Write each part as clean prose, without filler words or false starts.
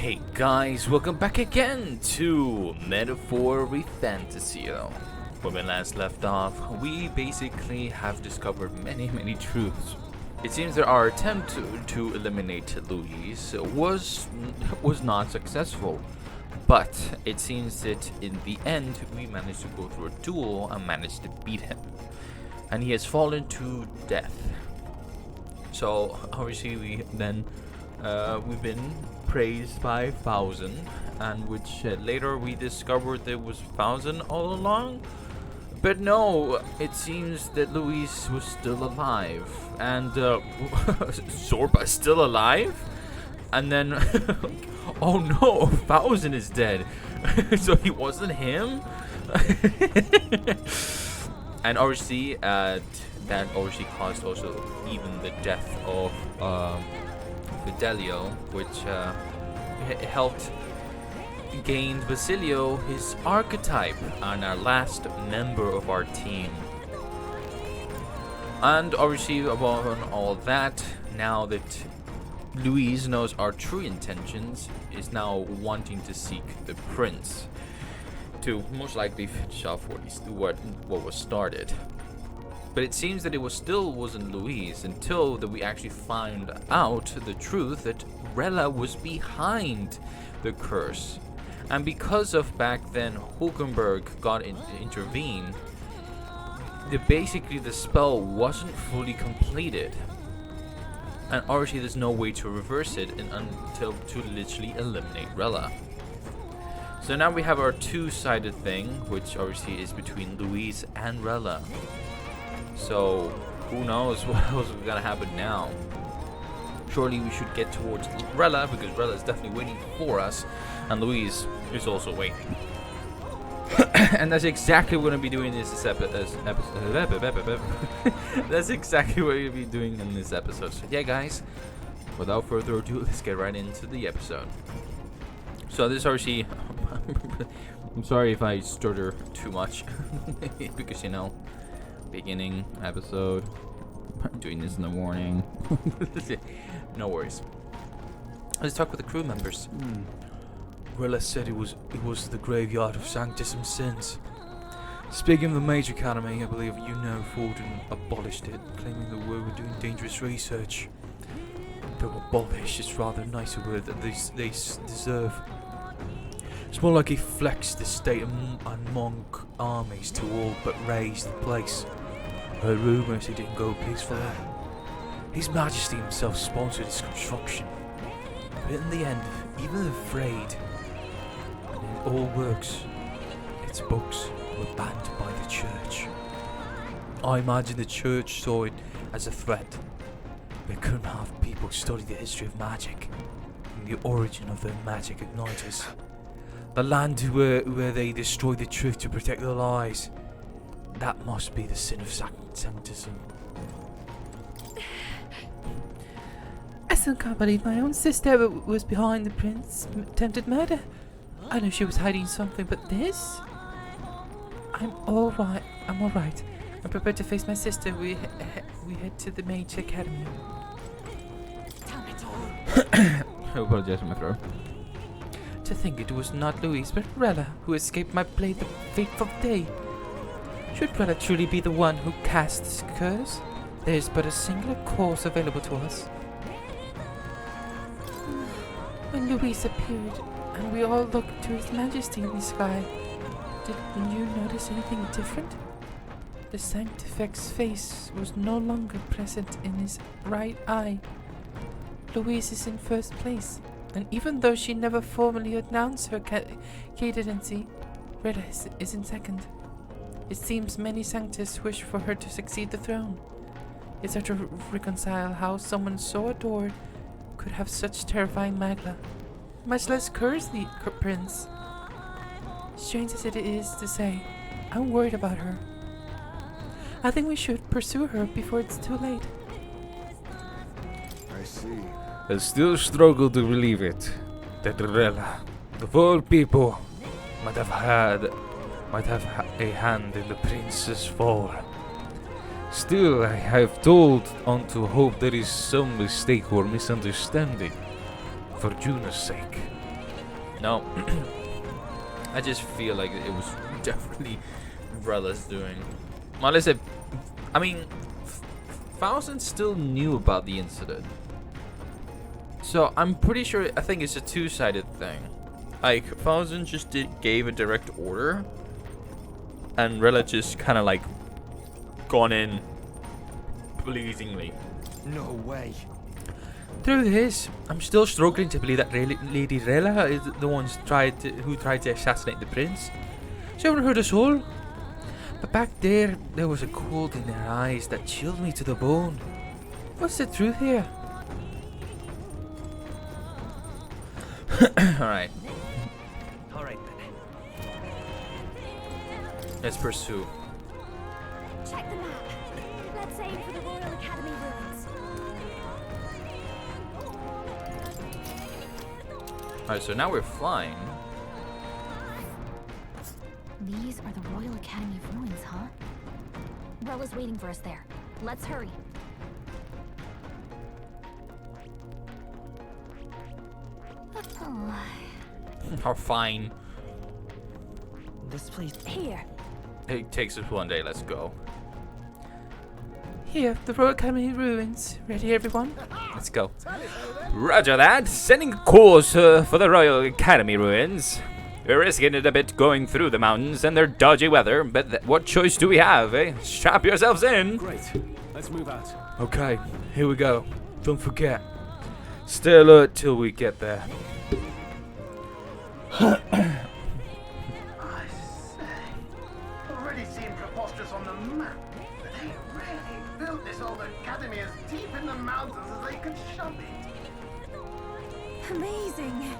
Hey guys, welcome back again to Metaphor ReFantazio. When we last left off, we basically have discovered many truths. It seems that our attempt to eliminate Louise was not successful, but it seems that in the end we managed to go through a duel and managed to beat him, and he has fallen to death. So obviously we've been praised by Thousand, and which later we discovered there was Thousand all along. But no, it seems that Louise was still alive, and Zorba's still alive, and then oh no, Thousand is dead. So he wasn't him. And obviously that obviously caused also even the death of Fidelio, which helped gain Basilio his archetype and our last member of our team. And obviously upon all that, now that Louise knows our true intentions, is now wanting to seek the prince to most likely finish off what was started. But it seems that it wasn't Louise until that we actually find out the truth that Rella was behind the curse. And because of back then Hulkenberg got intervened, basically the spell wasn't fully completed. And obviously there's no way to reverse it until to literally eliminate Rella. So now we have our two-sided thing, which obviously is between Louise and Rella. So, who knows what else is gonna happen now? Surely we should get towards Rella, because Rella is definitely waiting for us, and Louise is also waiting. And that's exactly what we're gonna be doing in this episode. That's exactly what we're gonna be doing in this episode. So yeah, guys, without further ado, let's get right into the episode. So this obviously, I'm sorry if I stutter too much, because beginning episode, I'm doing this in the morning. No worries. Let's talk with the crew members. Rella said it was the graveyard of Sanctism sins. Speaking of the Mage Academy, I believe Fulton abolished it, claiming that we were doing dangerous research. Though abolish is rather a nicer word than they deserve. It's more like he flexed the state and monk armies to all but raise the place. Heard rumours it didn't go peacefully. His Majesty himself sponsored its construction. But in the end, even afraid, and it all works, its books were banned by the church. I imagine the church saw it as a threat. They couldn't have people study the history of magic and the origin of their magic igniters. The land where they destroy the truth to protect their lies. That must be the sin of Sanctism. I still can't believe my own sister was behind the prince's attempted murder. I know she was hiding something, but this? I'm alright. I'm prepared to face my sister. We head to the Mage Academy. I apologize for my throat. To think it was not Louise, but Rella, who escaped my blade the fateful day. Should Rella truly be the one who cast this curse? There is but a singular course available to us. When Louise appeared, and we all looked to His Majesty in the sky, didn't you notice anything different? The Sanctifex face was no longer present in his right eye. Louise is in first place, and even though she never formally announced her candidacy, Rella is in second. It seems many Sanctus wish for her to succeed the throne. It's hard to reconcile how someone so adored could have such terrifying magla, much less curse the prince. Strange as it is to say, I'm worried about her. I think we should pursue her before it's too late. I see. I still struggle to believe it. That Rella, of all people, might have a hand in the prince's fall. Still, I have told on to hope there is some mistake or misunderstanding. For Juna's sake, No. I just feel like it was definitely Rella's doing. Well, I mean, Thousand still knew about the incident. So I'm pretty sure, I think it's a two-sided thing. Like, Thousand just gave a direct order. And Rella just kind of like gone in pleasingly. No way. Truth is, I'm still struggling to believe that Lady Rella is the one who tried to assassinate the prince. She overheard us all. But back there was a cold in her eyes that chilled me to the bone. What's the truth here? Alright, Alright then. let's pursue. Check the map. Let's aim for the Royal Academy ruins. Alright, so now we're flying. These are the Royal Academy ruins, huh? Rella's waiting for us there. Let's hurry. Oh, How fine. This place. here. It takes us one day, let's go. Here, the Royal Academy ruins. Ready, everyone? Let's go. Roger that. Sending course for the Royal Academy ruins. We're risking it a bit going through the mountains and their dodgy weather, but what choice do we have, eh? Strap yourselves in. Great. Let's move out. Okay, here we go. Don't forget. Stay alert till we get there. I say, already seemed preposterous on the map, but they really built this old academy as deep in the mountains as they could shove it. Amazing.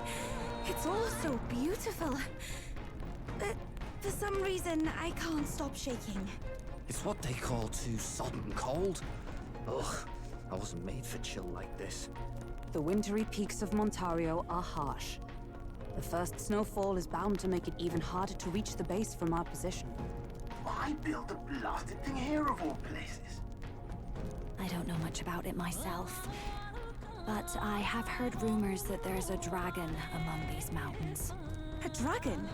It's all so beautiful. But for some reason, I can't stop shaking. It's what they call too sodden cold. Ugh, I wasn't made for chill like this. The wintry peaks of Montario are harsh. The first snowfall is bound to make it even harder to reach the base from our position. Why build the blasted thing here of all places? I don't know much about it myself, but I have heard rumors that there's a dragon among these mountains. A dragon?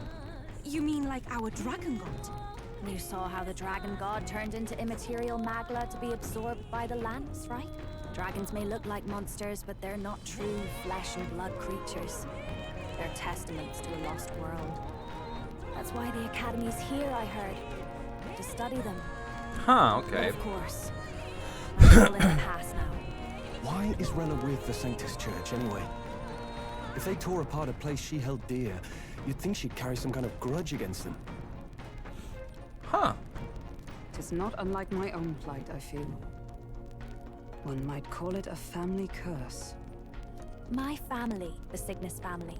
You mean like our dragon god? You saw how the dragon god turned into immaterial magla to be absorbed by the lands, right? Dragons may look like monsters, but they're not true flesh and blood creatures. They're testaments to a lost world. That's why the Academy's here, I heard. To study them. Huh, But okay. of course, that's all in the past now. Why is Rella with the Sanctus Church anyway? If they tore apart a place she held dear, you'd think she'd carry some kind of grudge against them. Huh. Tis not unlike my own plight, I feel. One might call it a family curse. My family, the Cygnus family,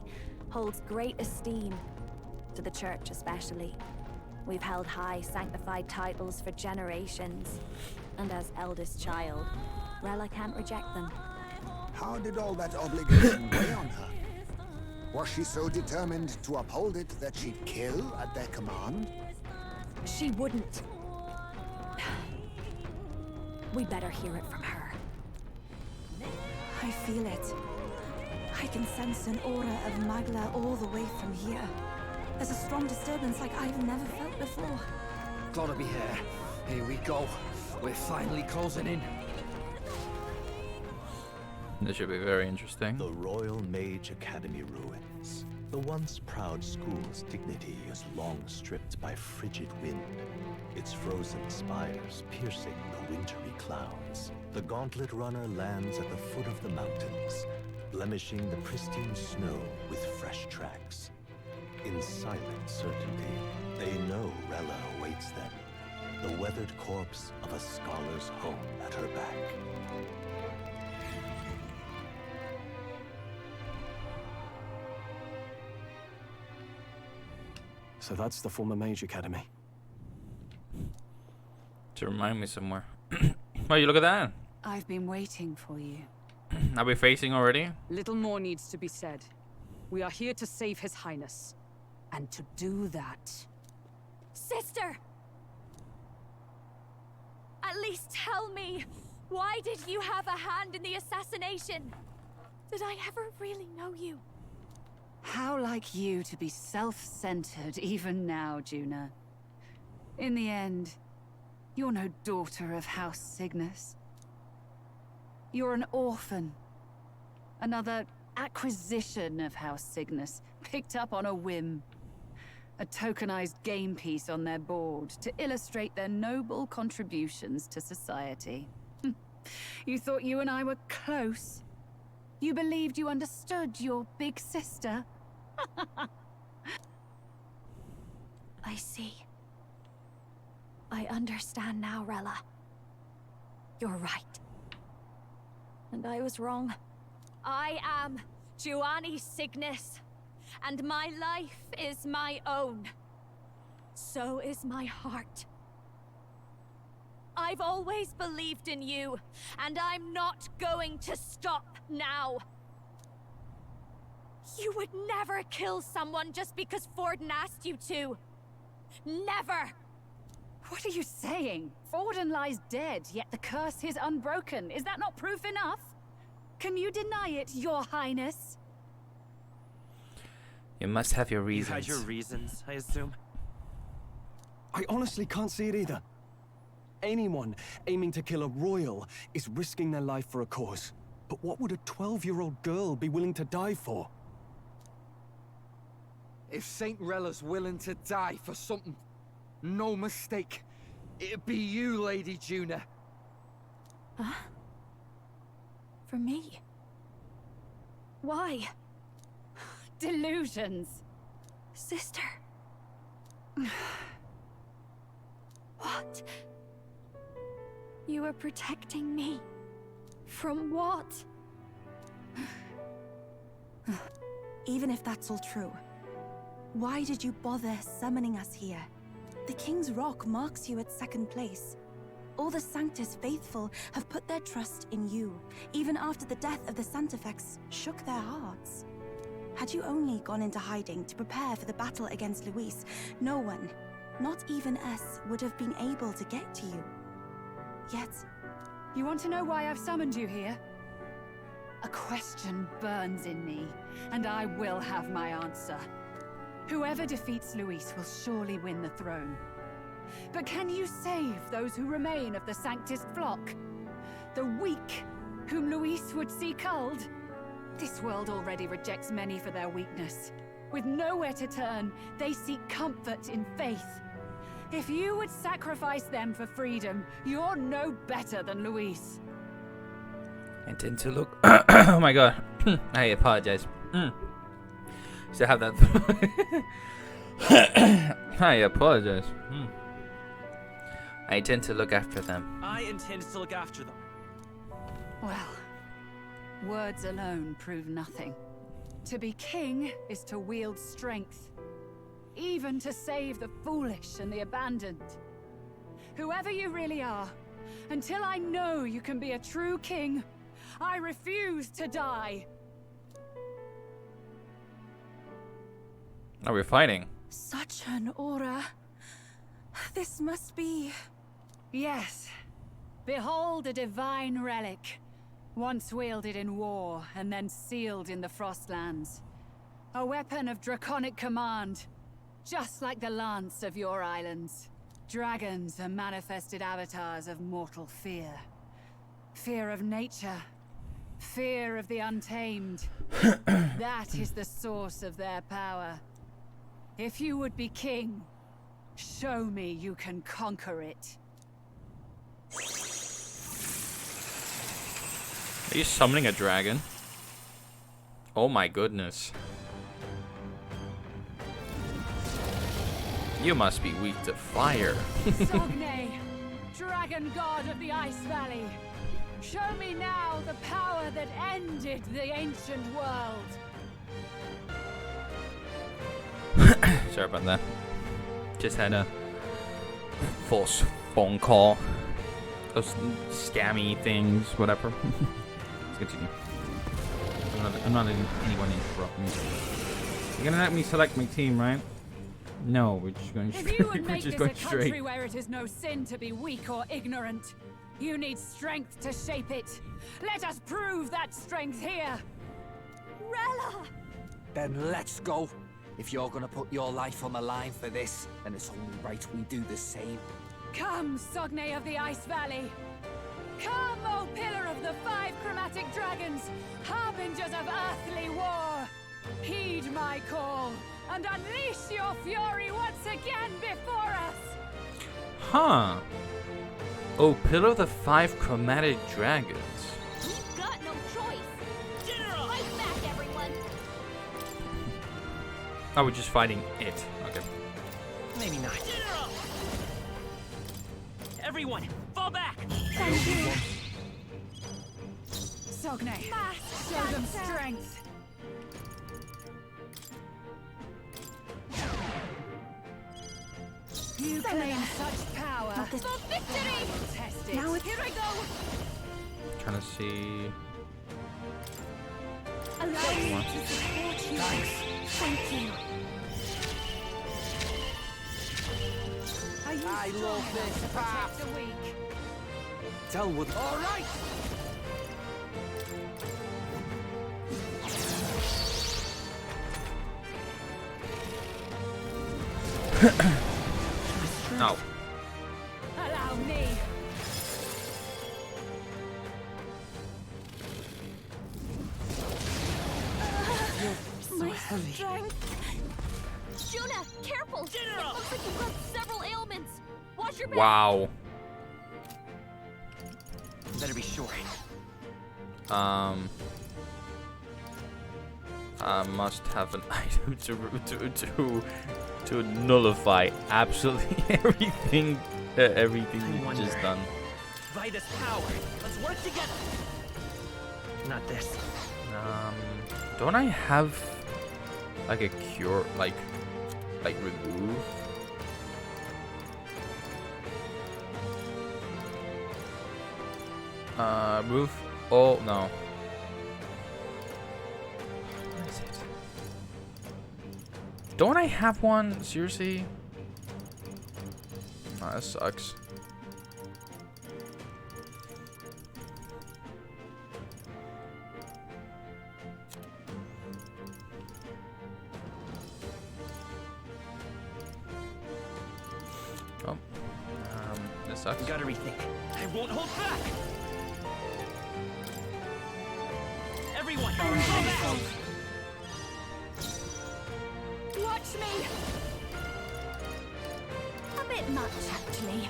holds great esteem, to the church especially. We've held high sanctified titles for generations, and as eldest child, Rella can't reject them. How did all that obligation weigh on her? Was she so determined to uphold it that she'd kill at their command? She wouldn't. We better hear it from her. I feel it. I can sense an aura of Magla all the way from here. There's a strong disturbance like I've never felt before. Gotta be here. Here we go. We're finally closing in. This should be very interesting. The Royal Mage Academy ruins. The once proud school's dignity is long stripped by frigid wind, its frozen spires piercing the wintry clouds. The gauntlet runner lands at the foot of the mountains, blemishing the pristine snow with fresh tracks. In silent certainty, they know Rella awaits them, the weathered corpse of a scholar's home at her back. So that's the former Mage Academy. To remind me somewhere. Well, you look at that. I've been waiting for you. Are we facing already? Little more needs to be said. We are here to save His Highness. And to do that... Sister! At least tell me, why did you have a hand in the assassination? Did I ever really know you? How like you to be self-centered even now, Juna. In the end, you're no daughter of House Cygnus. You're an orphan. Another acquisition of House Cygnus, picked up on a whim. A tokenized game piece on their board to illustrate their noble contributions to society. You thought you and I were close? You believed you understood your big sister? I see. I understand now, Rella. You're right. And I was wrong. I am Juani Cygnus, and my life is my own. So is my heart. I've always believed in you, and I'm not going to stop now. You would never kill someone just because Forden asked you to. Never! What are you saying? Forden lies dead, yet the curse is unbroken. Is that not proof enough? Can you deny it, Your Highness? You must have your reasons. You had your reasons, I assume? I honestly can't see it either. Anyone aiming to kill a royal is risking their life for a cause. But what would a 12-year-old girl be willing to die for? If Saint Rella's willing to die for something, no mistake, it'd be you, Lady Juna. Huh? For me? Why? Delusions. Sister. What? You are protecting me? From what? Even if that's all true, why did you bother summoning us here? The King's Rock marks you at second place. All the Sanctus faithful have put their trust in you, even after the death of the Santafex shook their hearts. Had you only gone into hiding to prepare for the battle against Luis, no one, not even us, would have been able to get to you. Yet... You want to know why I've summoned you here? A question burns in me, and I will have my answer. Whoever defeats Luis will surely win the throne. But can you save those who remain of the Sanctus flock? The weak, whom Luis would see culled? This world already rejects many for their weakness. With nowhere to turn, they seek comfort in faith. If you would sacrifice them for freedom, you're no better than Luis. I tend to look... Oh my god. I apologize. Still have that... I apologize. I tend to look after them. I intend to look after them. Well, words alone prove nothing. To be king is to wield strength. Even to save the foolish and the abandoned. Whoever you really are, until I know you can be a true king, I refuse to die. Are we fighting? Such an aura. This must be... Yes. Behold a divine relic. Once wielded in war, and then sealed in the Frostlands. A weapon of draconic command. Just like the lance of your islands. Dragons are manifested avatars of mortal fear. Fear of nature. Fear of the untamed. That is the source of their power. If you would be king, show me you can conquer it. Are you summoning a dragon? Oh my goodness. You must be weak to fire. Sogne, dragon god of the Ice Valley. Show me now the power that ended the ancient world. Sorry about that. Just had a false phone call. Those scammy things, whatever. Let's continue. I'm not letting anyone interrupt me. You're gonna let me select my team, right? No, we're just going straight. If you would make this a country where it is no sin to be weak or ignorant, you need strength to shape it. Let us prove that strength here. Rella! Then let's go. If you're gonna put your life on the line for this, then it's only right we do the same. Come, Sogne of the Ice Valley! Come, O Pillar of the 5 Chromatic Dragons, harbingers of earthly war! Heed my call, and unleash your fury once again before us! Huh. Oh, Pillar of the 5 Chromatic Dragons. We've got no choice. General! Fight back, everyone! Oh, we're just fighting it. Okay. Maybe not. General! Everyone, fall back! Thank you! Sogne, show them strength! You claim such power. Not this. For victory! Test it. Now it's Here I go! Trying to see. Allow me to support you. Thank you. Are you I strong love enough this to path. protect the weak? Tell what. All right. No. Allow me. My strength. Juna, careful! General! It looks like you've got several ailments. Watch your back. Wow. Better be sure. I must have an item to nullify absolutely everything everything we just done. Vitus power. Let's work together. Not this. Don't I have like a cure, like remove? Remove. Oh no. What is it? Don't I have one? Seriously? Oh, that sucks. Oh. This sucks. Gotta rethink. I won't hold back. Everyone, fall back. Watch me. A bit much, actually.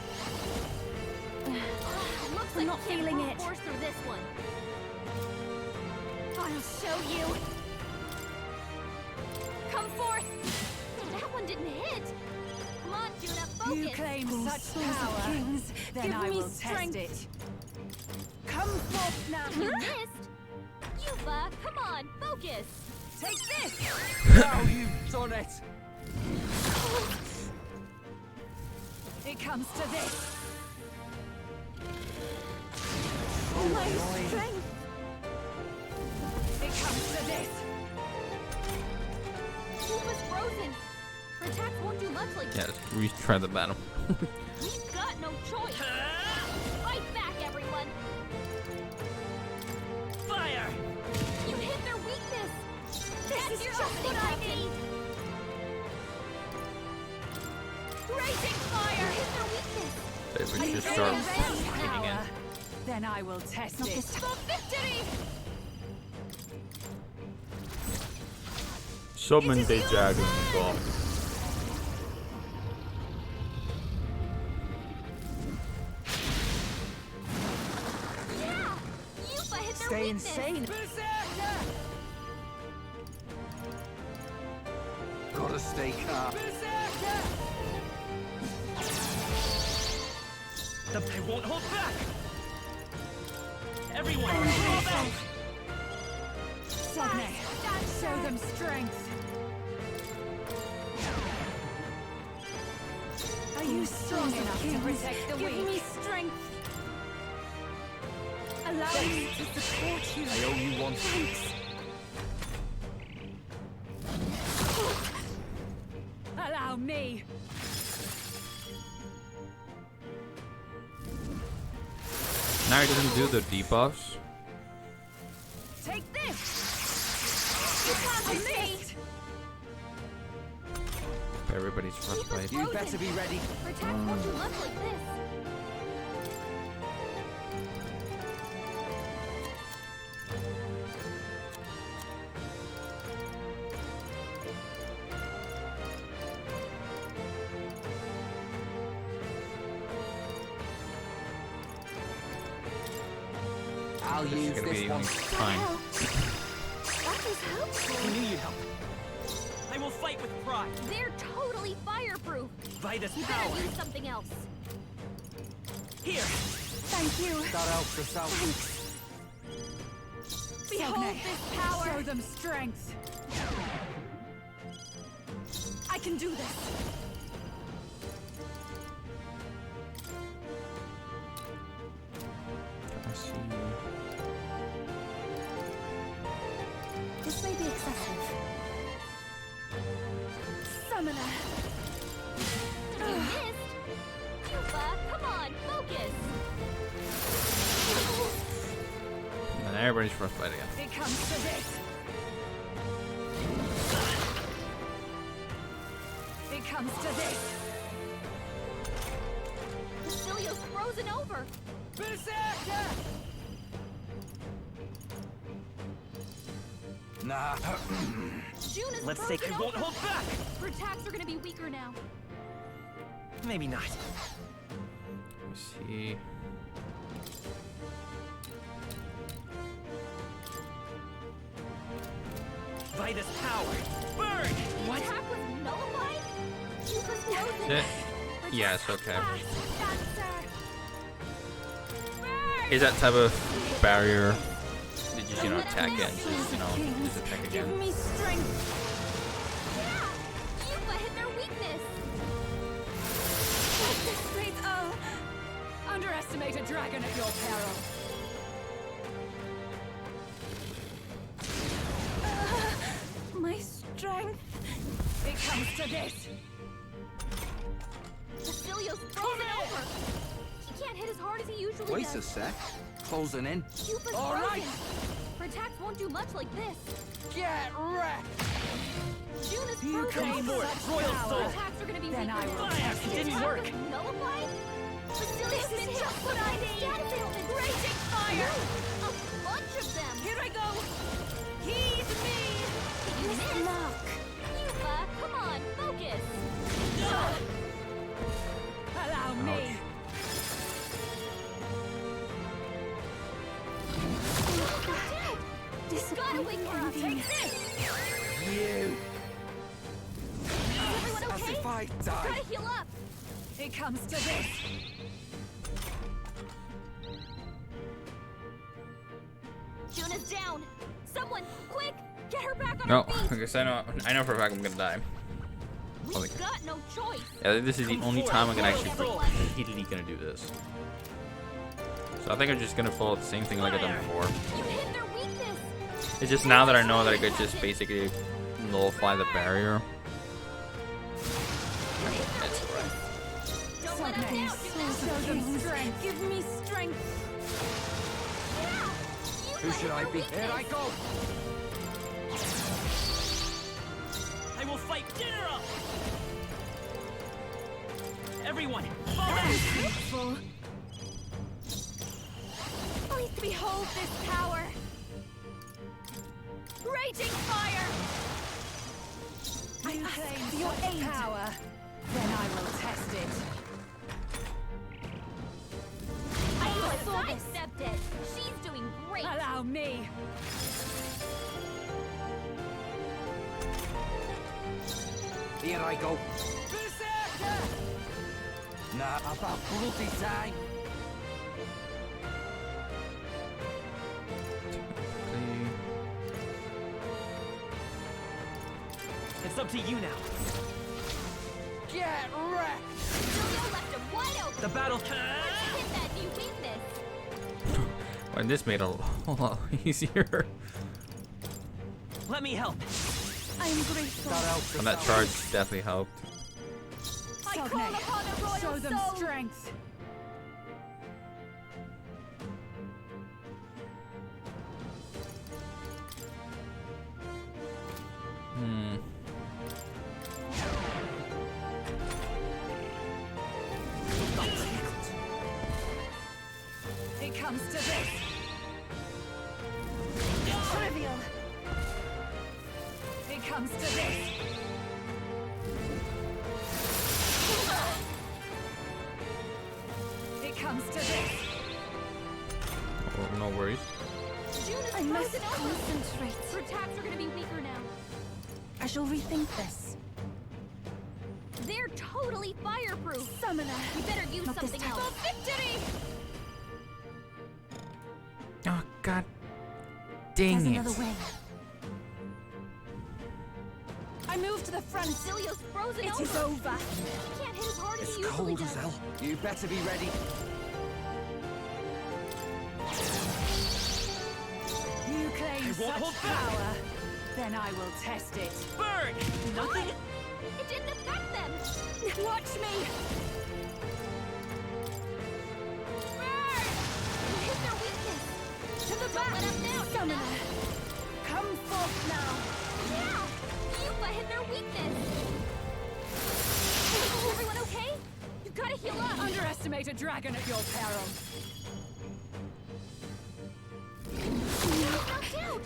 Looks like not feeling it. Force through this one. I'll show you. Come forth. That one didn't hit. Come on, Juna, focus. You claim such power. Kings, Then give I me will strength. test it. Come forth now. You missed. Yuba, come on, focus. Take this. Now you've done it. It comes to this. My strength. It comes to this. Yuba's frozen. Her attacks won't do much like Yeah, let's retry the battle. We've got no choice. Fight back, everyone. Fire! You hit their weakness. This is That's just what I need. Raging fire. Hit their weakness. Maybe we should Claim start such fighting again. power. Then I will test Not it. this time. For victory. Summon the dragon god. Yeah. Yuba hit their Stay weakness. insane. Berserker! Gotta stay calm. Berserker! I won't hold back. Everyone, fall back. Sogne, show them strength. Are you strong enough to protect the Give weak? me strength. Allow me to support you. I owe you one. Thanks. Allow me. Now he doesn't do the debuffs. Take this. You can't resist. Everybody's frostbite. You better be ready. Protect won't do much like this. I'll This is use gonna be this the one. only time. That was helpful. I knew you'd help. I will fight with pride. They're totally fireproof. Vitus You power. better use something else. Here. Thank you. That helps us out. Behold this power. Show them strength. I can do this. I see. This may be excessive. Summoner. You missed. Yuba, come on, focus. And everybody's frostbite again. It comes to this. It comes to this. Basileo's frozen over. Berserker! Nah. June is Let's frozen take it. over. Won't hold back. Her attacks are gonna be weaker now. Maybe not. Let's see. Vitus power. Burn. The attack was nullified? Yuba's frozen. It, yes, okay. Fast, faster. Is that type of barrier that you can attack again? Just, just attack again. Give me strength. Yeah! Yuba hit their weakness. Straight up. Underestimate a dragon at your peril. My strength. It comes to this. Basileo's frozen over. He can't hit as hard as he usually Wait does. a sec. Closing in. Yuba's All frozen. right. Her attacks won't do much like this. Get wrecked. June is You frozen come over. forth, Royal Her Soul. attacks are gonna be Then weaker I will now. test it. The Didn't attack work. was nullified? Basileo's been hit. just what I need. Status ailment. Raging fire. A bunch of them. Here I go. Heed me. You Miss missed. Mark. Yuba, come on, focus. Allow me. Gotta wake her up. Take this. You. Is everyone As okay? if I Gotta died. heal up. It comes to this. June is down. Someone, quick, get her back on No, her feet. I guess I know for a fact I'm gonna die. Holy We've got no choice. Yeah, this is the only time I'm gonna actually Royal repeatedly gonna do this. So I think I'm just gonna follow the same thing like I've done before. You hit their weakness. It's just now that I know that I could just basically nullify the barrier. That's right. Don't let them down. Show them strength. Give me strength. Who should I be? Here I go. I will fight dinner up. Everyone, fall back. Faithful. Behold this power. Raging fire. You claim for your aid power. Then I will test it. I sidestepped it. She's doing great. Allow me. Here I go. Berserker! Nah, about bloody time. It's up to you now. Get wrecked! Julio left him wide open. The battle. Hit that new weakness. And this made it a whole lot easier. Let me help. I am grateful. That helps And us that out. charge definitely helped. I call upon the royal Show them soul. strength. comes to this. Trivial. It comes to this. It comes to this. Oh, no worries. I must concentrate. Her attacks are gonna be weaker now. I shall rethink this. They're totally fireproof. Summoner. We better use Not this something time. else. For victory! Oh, god There's dang another it. way. I move to the front. Cilio's frozen It over. is over. He can't hit as hard as It's he usually cold does. as hell. You better be ready. You claim I won't such hold back. power. Then I will test it. Burn! Nothing. It didn't affect them. Watch me. Burn! You hit their weakness. To the Don't back. let them down, Summoner. Come forth now. Yeah! Yuba hit their weakness. Is everyone okay? You gotta heal up. Underestimate a dragon at your peril. She's knocked out.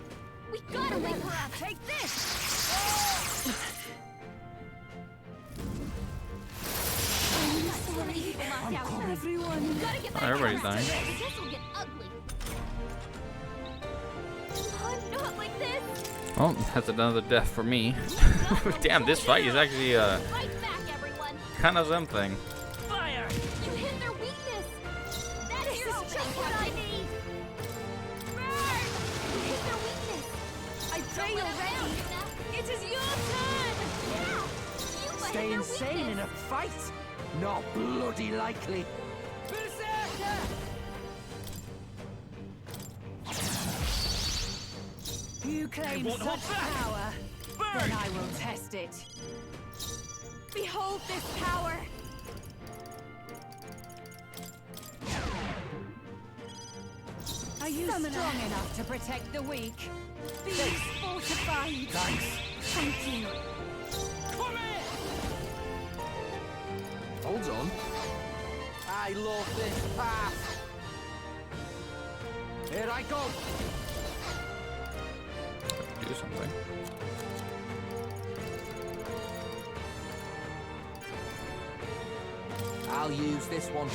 We gotta wake her up. Take this. Everyone. You gotta get back. Everybody's dying. This will get ugly. Come on, not like this. Oh, that's another death for me. Damn, this fight is actually Fight back, everyone. kind of something. Fire! You hit their weakness. That is just what I need. Burn! You hit their weakness. I pray Don't you're let them down, ready. Yuna. It is your turn. Yeah! Yuba Stay hit their insane in weakness. a fight? Not bloody likely. Berserker. You claim won't hold such back. power. Burn! Then I will test it. Behold this power. Are you strong enough to protect the weak? Be fortified. Thanks. Thank you. Come in! Hold on. I love this path. Here I go. Do something. I'll use this one.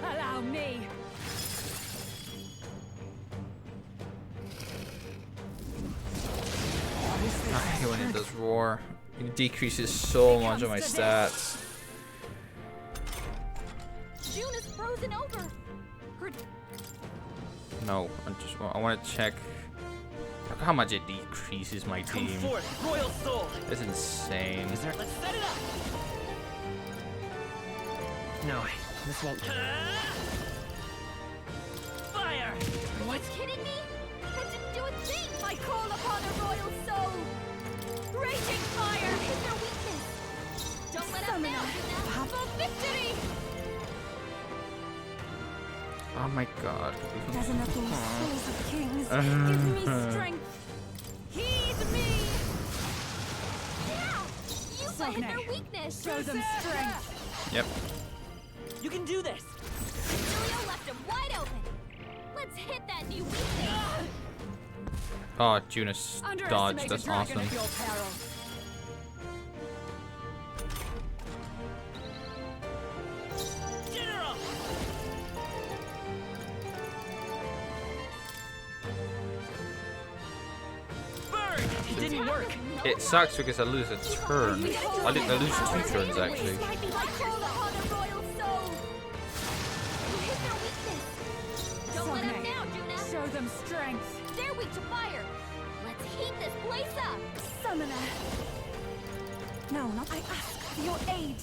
Allow me. I hate when it does roar. It decreases so much of my stats. June is frozen over. Her No, I want to check. Look how much it decreases my Come team. forth, royal soul! That's insane. Let's set it up! No, this won't. Fire! Are you kidding me? That didn't do a thing! I call upon a royal soul! Raging fire! Hit their weakness! Don't let them down, Yuna! For victory! Oh my god. There's enough souls of kings. Give me strength. Heed me. Yeah! Yuba hit their Sonic, weakness! show them strength. Yep. You can do this! Cilio left him wide open! Let's hit that new weakness! Oh, Junus dodged. Underestimate That's a dragon awesome. at your peril. General! Burn! It didn't work! It sucks because I lose a turn. I lose 2 turns actually. This might be like call upon a royal soul! You hit their weakness! Don't let them Sonic, down, Yuna! show them strength. They're weak to fire! Let's heat this place up! Summoner. No, not I ask for your aid.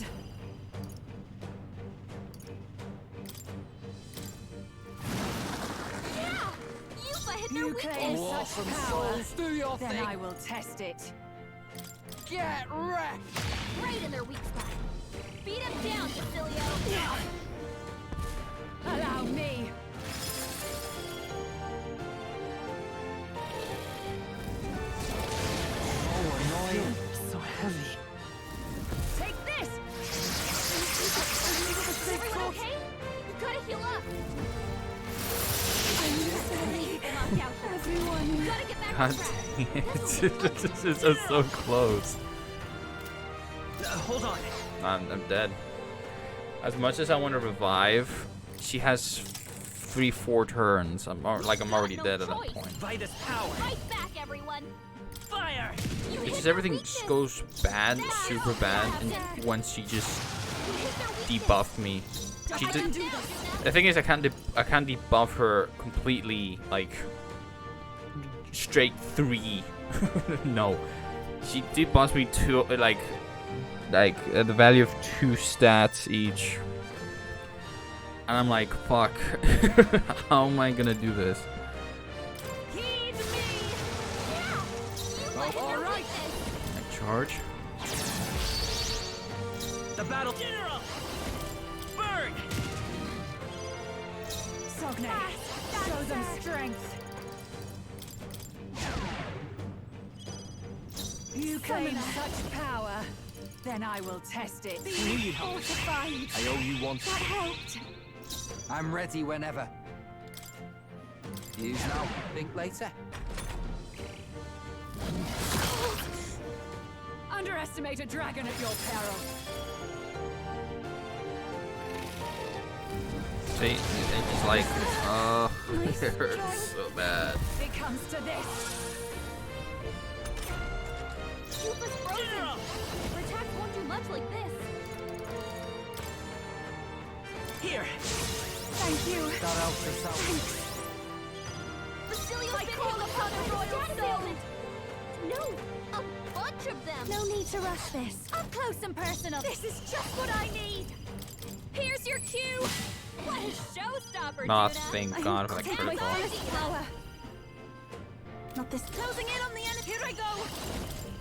Yeah! Yuba hit their You claim weakness! such Awesome power. souls, do your Then thing. I will test it. Get wrecked. Right in their weak spot! Beat him down, Cilio! Allow me. Oh, annoying. So heavy. Take this. God dang it. This is just so close. Hold on. I'm dead. As much as I want to revive, she has 3-4 turns. I'm already dead at that point. Vitus power. Fight back, everyone. Fire. It's just everything just goes bad, super bad, and once she just debuffed me. She did. The thing is, I can't debuff her completely, like straight 3. No, she debuffs me to like the value of 2 stats each, and I'm like, fuck. How am I gonna do this? Charge. The battle general. Burn. Sogne, show them strength. You claim such power, then I will test it. Need help. Fortified. I owe you one. That helped. I'm ready whenever. Use now, think later. Underestimate a dragon at your peril. See, it's like, it hurts so bad. It comes to this. Shoopa's frozen. Protect won't do much like this. Here. Thank you. That helps yourself. Basilio's been held upon a royal assailant. No, a bunch of them. No need to rush this. Up close and personal. This is just what I need. Here's your cue. What a showstopper, Nah, Juna. thank God for the Take my critical. first power. Not this. Closing in on the enemy. Here I go.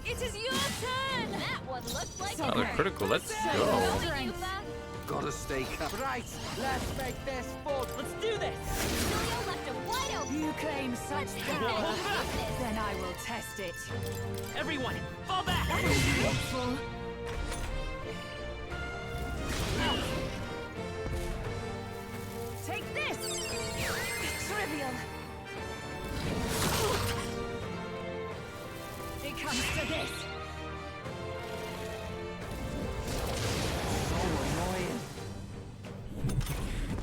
It is your turn. That one looks like Another critical. Let's go. Gotta stay calm. Right, let's make this fun. Let's do this. Basilio left him wide open. You claim such power, then I will test it. Everyone, fall back. That is helpful. Take this. Trivial. It comes to this. So annoying.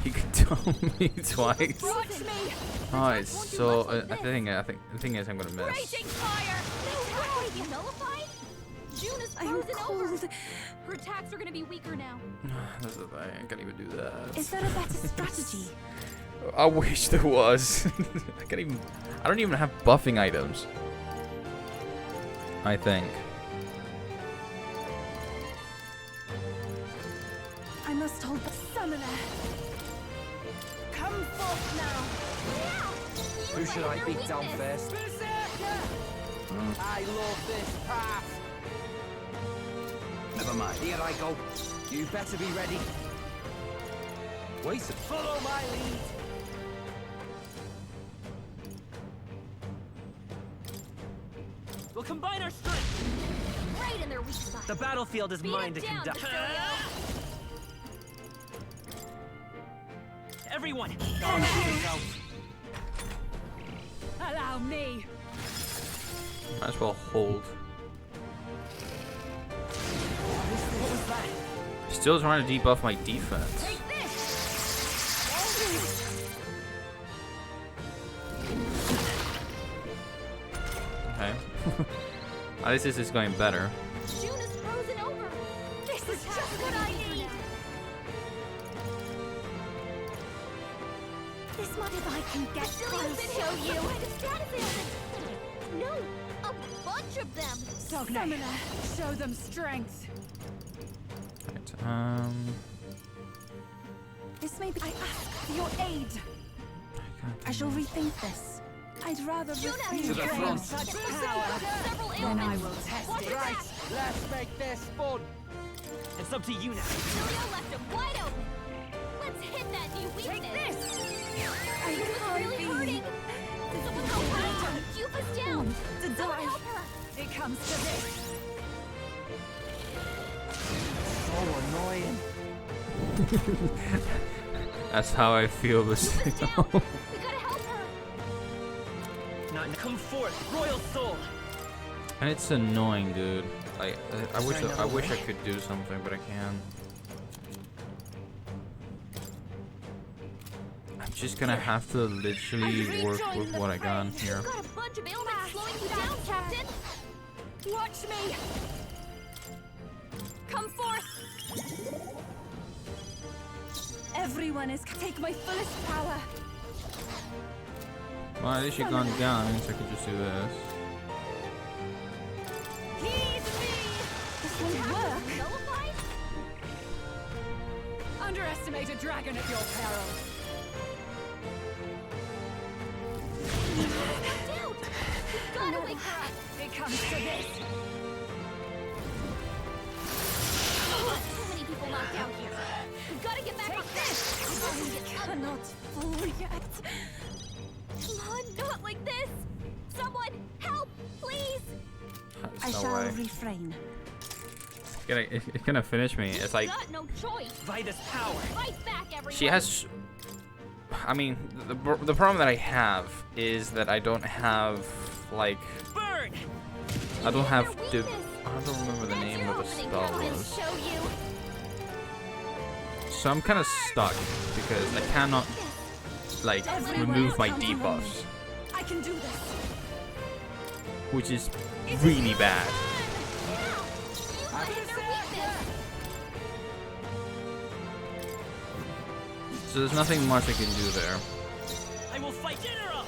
You can tell me twice. Watch me. Oh, it's so. The thing is, I'm gonna miss. Raging fire. No way. You nullified? Juna's I'm frozen over. cold. Her attacks are gonna be weaker now. That's the thing. I can't even do that. Is there a better strategy? I wish there was. I can't even. I don't even have buffing items. I think. I must hold the summoner. Come forth now. Who should I beat down first? I love this path. Never mind. Here I go. You better be ready. Wait, follow my lead. We'll combine our strength. Right in their weak spot. The battlefield is Beat mine it to down, conduct. Basilio. Everyone, Allow me. Might as well hold. what was that? Still trying to debuff my defense. Take this. Okay. At least this is going better. Juna's frozen over. This is just what I need. This might if I can get Basilio's been close. held you. No, a bunch of them. Summoner, show them strength. Right, This may be. I ask for your aid. I shall rethink this. I'd rather refrain To the from front. Such power, then I will test it. Right, let's make this fun. It's up to you now. Basilio left him wide open. Let's hit that new weakness. Take this. I Juna's can't really be. hurting. Someone help her. Jupa's down. To Someone die. help her. It comes to this. So annoying. that's how I feel. This. We gotta help her. Not come forth, royal soul. And it's annoying, dude. Like, I wish another I way? could do something, but I can't. I'm just gonna have to literally work with what I got here. You've got a bunch of ailments slowing you down, Captain. Watch me! Come forth! Everyone is take my fullest power. Well, at least you've gone down, means I could just do this. Heed me! This will work. Nullified? Underestimate a dragon at your peril. Dude, you've gotta wake her up. It comes to this. So many people knocked out here. We've gotta get back on this. I cannot fall yet. Come on, not like this. Someone, help, please. I There's no shall way. refrain. It's gonna finish me. It's like Got no choice. Vitus power. Fight back, everyone. she has. I mean, the problem that I have is that I don't have like. Burn. I don't have Your the. weakness. I don't remember the That's name your of the opening. spell Come on and was. show you. So I'm kind of stuck because I cannot like remove my debuffs, I can do this. which is really bad. What is their weakness? So there's nothing much I can do there. I will fight General.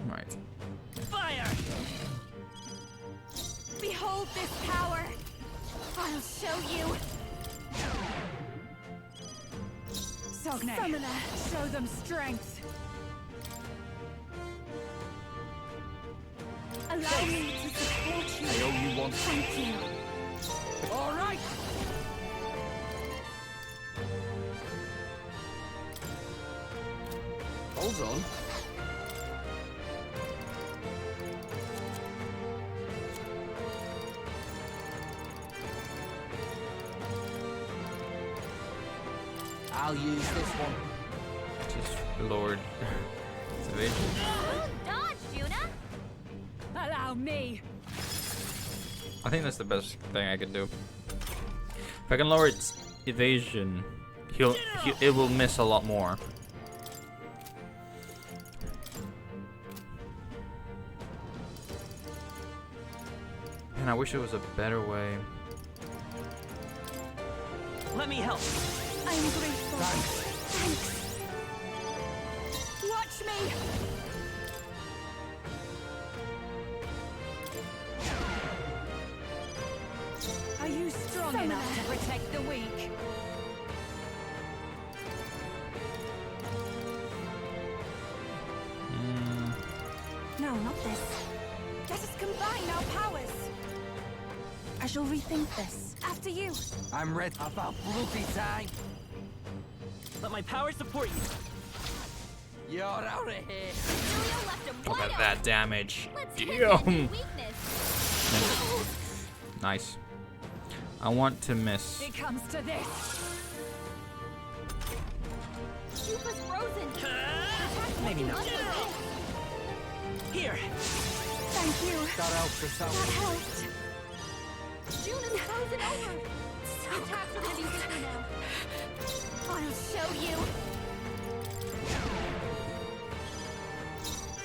Right. Fire. Behold this power. I'll show you. Sogne, show them strength. Allow me to support you. I owe you one. Thank you. All right. Hold on. I'll use this one. Just Lord. It's a vision. Dodge, Juna. Allow me. I think that's the best thing I can do. If I can lower its evasion, it will miss a lot more. And I wish there was a better way. Let me help. I'm grateful. Thanks. Watch me. Are you strong enough to protect the weak? No, not this. Let us combine our powers. I shall rethink this. After you. I'm ready. About bloody time. Let my power support you. You're out of here. Julio left him Look wide at that open. damage. Let's hit that Damn. weakness. Nice. I want to miss. It comes to this. Jupa's frozen. Maybe not. General. Here. Thank you. That helps us out. That helped. Juna's frozen over. The attacks are gonna be weaker now. I'll show you.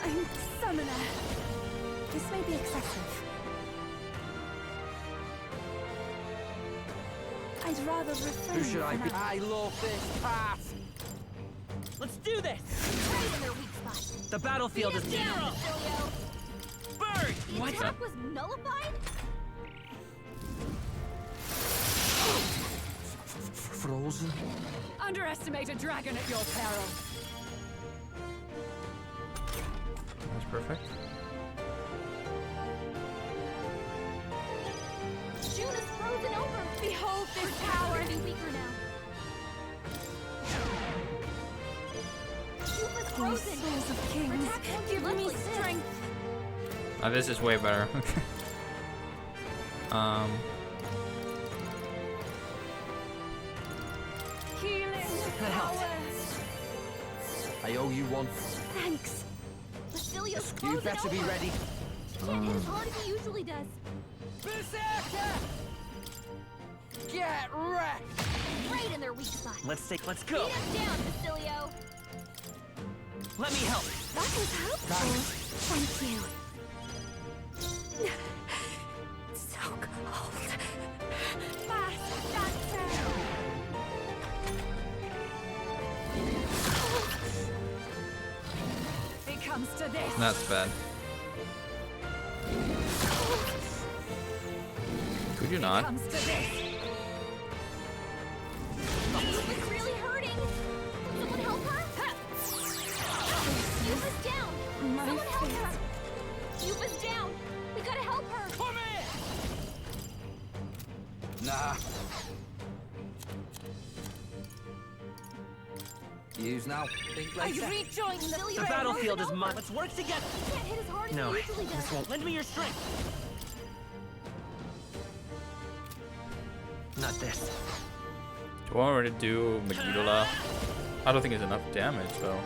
I'm summoner. This may be excessive. I'd rather refrain. Who should I from be? I love this part. Let's do this. Right in their weak spot. The battlefield is Beat 'em down. down, Julio. Burn. The attack was nullified? Frozen. Underestimate a dragon at your peril. That's perfect. Juna's frozen over. Behold this We're power. gonna be weaker now. Jupa's Oh, frozen. souls of kings, Attack won't give look me like this. strength. Oh, this is way better. Healing That helped. I owe you one. Thanks. Basilio's You closing better be over. ready. He can't hit as hard as he usually does. Berserker! Get wrecked! Right in their weak spot. Let's go. Beat us down, Basilio. Let me help. That was helpful. Thank you. So cold. Fast, Doctor. It comes to this. That's bad. Could you It not? comes to this. It's really hurting. Can someone help her? Yuba's down. Someone help her. Yuba's down. We gotta help her. Come here. Nah. Use now. Think I later. rejoined the The fray. battlefield is mine. Let's work together. He can't hit as hard as No, he usually does. this won't. Lend me your strength. Not this. Do I already do Megiddo? I don't think it's enough damage though.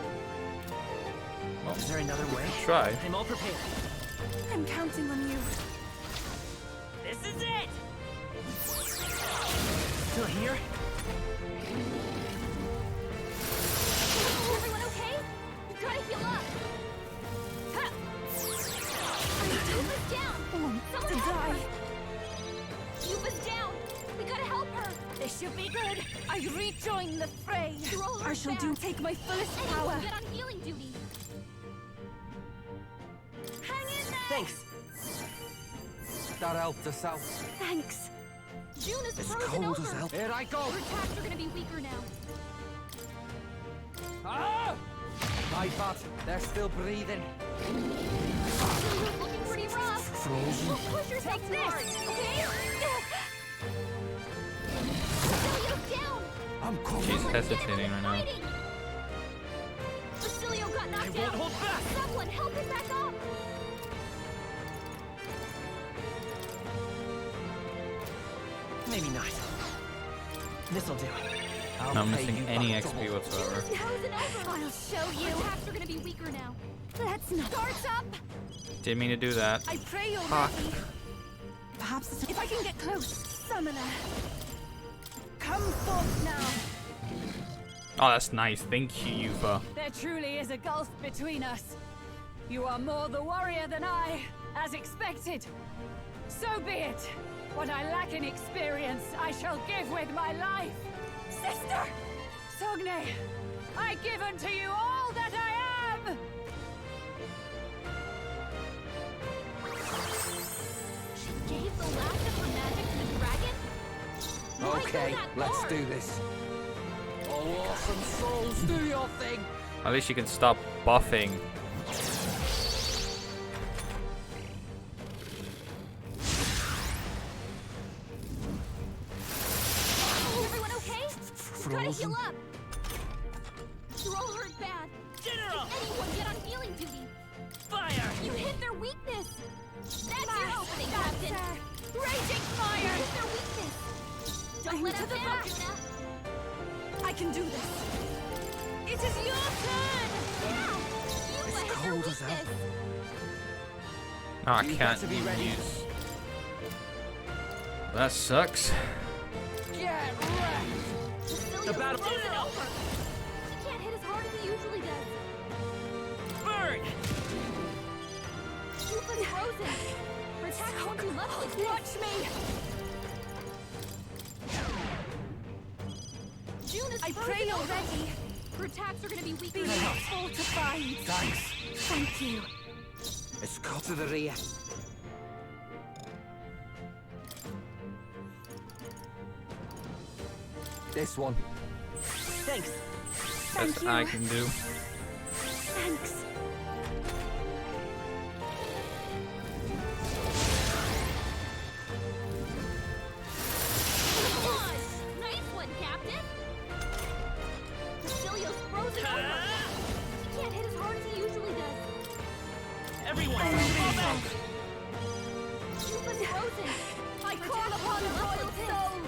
Well, Is there another way? try. I'm all prepared. I'm counting on you. This is it. Still here? Everyone okay? You gotta heal up. Ha! Yuba's down. Someone To help die. her. Yuba's down. We gotta help her. This should be good. I rejoin the fray. Throw her I shall back. do take my fullest Anyone power. get on healing duty. Hang in there. Thanks. That helped us out. Thanks. June is It's frozen cold over. as hell. Here I go. Her attacks are gonna be weaker now. Ah! My bad. They're still breathing. Basilio's looking pretty rough. Frozen. Don't push yourself too hard, okay? Basilio's down. I'm coming. She's Someone get him hesitating right now. fighting. Basilio got knocked I won't down. hold back. Someone help him back up. Maybe not. This'll do. I'll Not pay missing you any back XP double. whatsoever. Frozen over. I'll show Her you. attacks are gonna be weaker now. Let's not. Guards up. Didn't mean to do that. I pray you're Fuck. ready. Perhaps if I can get close, summoner. Come forth now. Oh, that's nice. Thank you, Yufa. There truly is a gulf between us. You are more the warrior than I, as expected. So be it. What I lack in experience, I shall give with my life. Sister! Sogne, I give unto you all that I am! She gave the last of her magic to the dragon? Why go Okay, that let's far? do this. Oh, awesome souls, do your thing. At least you can stop buffing. Everyone okay? Gotta heal up. You're all hurt bad. General! Anyone get on healing duty. Fire! You hit their weakness. That's your opening, Captain. Raging You fire! hit their weakness. Don't I'm let to us the down, back. Juna. I can do this. It is your turn! Yeah. You hit their cold as hell. weakness. Oh, I You can't better be ready. use. That sucks. Get wrecked. Basilio's battle- frozen General! over. He can't hit as hard as he usually does. Burn! Yufa's frozen. Her attacks won't do much like this. Watch me! June is I frozen pray you're over. ready. Her attacks are gonna be weaker Be now. fortified. Thanks. Thank you. It's cut to the rear. This one. Thanks. Best you. I can do. Thanks. Nice one, Captain. Basilio's frozen over. He can't hit as hard as he usually does. Everyone, fall back! Yufa's frozen. I call upon the royal soul!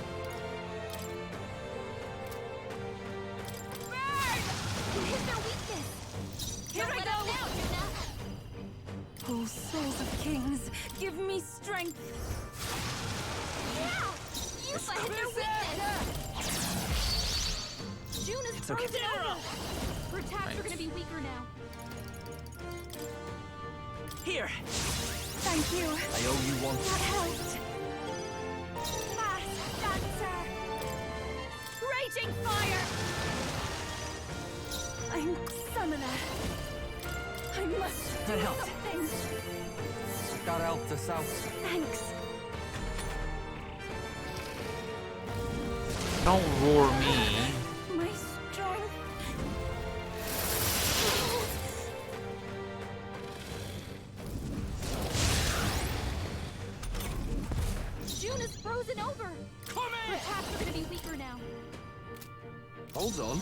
give me strength. Yeah! You hit their weakness! June is frozen over! Her attacks are gonna be weaker now. Here! Thank you. I owe you one. That helped. Fast dancer! Raging fire! I'm summoner. I must do That helped. something. That helped us out. Thanks. Don't roar me. My strength. June is frozen over! Come Her attacks are gonna be weaker now. Hold on.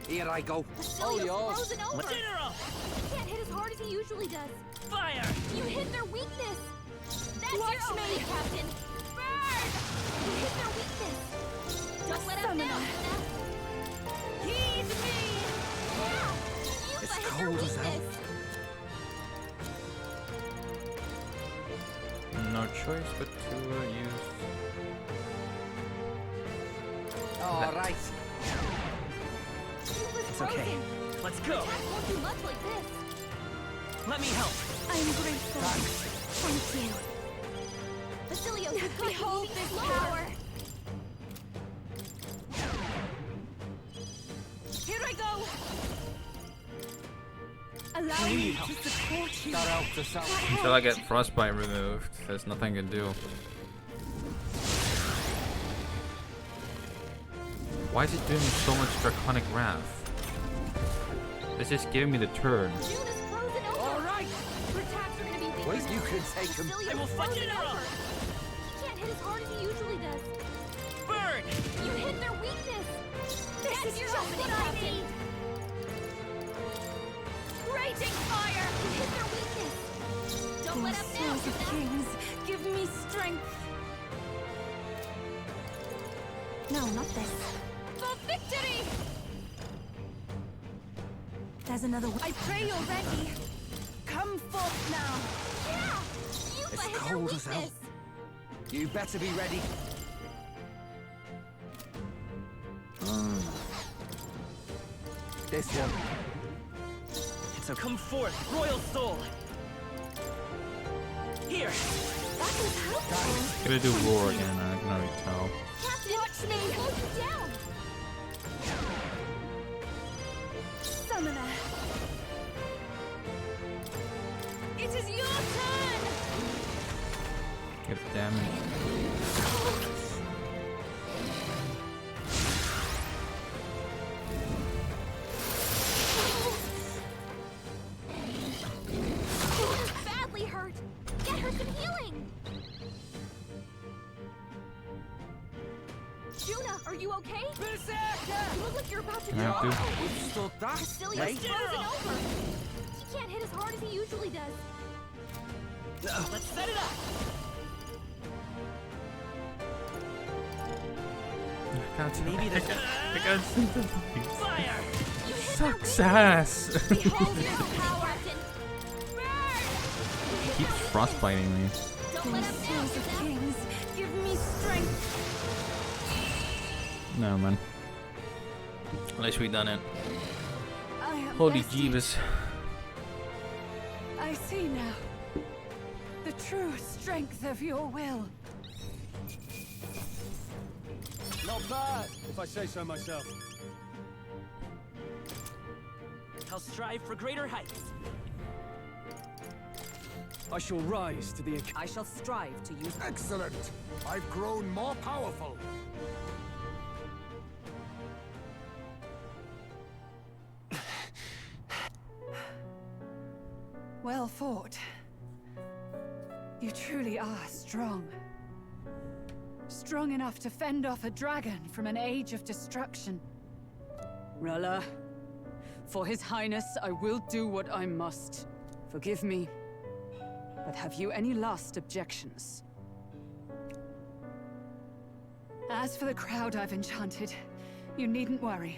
Here I go. Basileo's yours. frozen over! General! He can't hit as hard as he usually does. Fire! You hit their weakness! That's Watch your me. opening, Captain! Burn! You hit their weakness! Don't let up now, Summoner. Luna. Heed me. Yeah! You It's hit their cold as hell. weakness! No choice but to use. All right. It's okay. Let's go. Attacks won't do much like this. Let me help. I'm grateful. Thank you. Basilio, you've got to Behold move this slower. power. Here I go. Allow me to support you. That helped us out. Until I get frostbite removed, there's nothing I can do. Why is it doing so much draconic wrath? It's just giving me the turn. June is frozen over! All right. Her attacks are gonna be weaker Wait, now. you can take him. Basilio's I will fight frozen General. over. He can't hit as hard as he usually does. Burn! You hit their weakness! This That's is your just opening, what I Captain. need. Raging fire! You hit their weakness! Don't let up now, Sons of Luna. kings, give me strength. No, not this. For victory! There's another way. I pray you're ready. Come forth now. Yeah! You It's hit their cold as hell. weakness! You better be ready. This one. So come forth, royal soul. Here. That was helpful! Gonna do roar again, I can already tell. Captain, watch me! Slow you down! Summoner. It is your turn. Get damage. Badly hurt! Get her some healing! Juna, are you okay? You look like you're about to I have to. drop. Withstood that. Basilio's Hey. frozen over! He can't hit as hard as he usually does. Let's set it up. I can't Maybe there's I can't sympathize. fire. You hit Sucks their ass. weakness. Behold your power, Captain! Burn! Keeps frostbiting me. Don't let up now, Sons of Juna. kings, give me strength. No man. At least we done it. I am Holy bested. jeebus. I see now. The true strength of your will. Not bad, if I say so myself. I'll strive for greater heights. I shall rise to the I shall strive to use. Excellent! I've grown more powerful. Well fought. You truly are strong. Strong enough to fend off a dragon from an age of destruction. Rella, for His Highness, I will do what I must. Forgive me, but have you any last objections? As for the crowd I've enchanted, you needn't worry.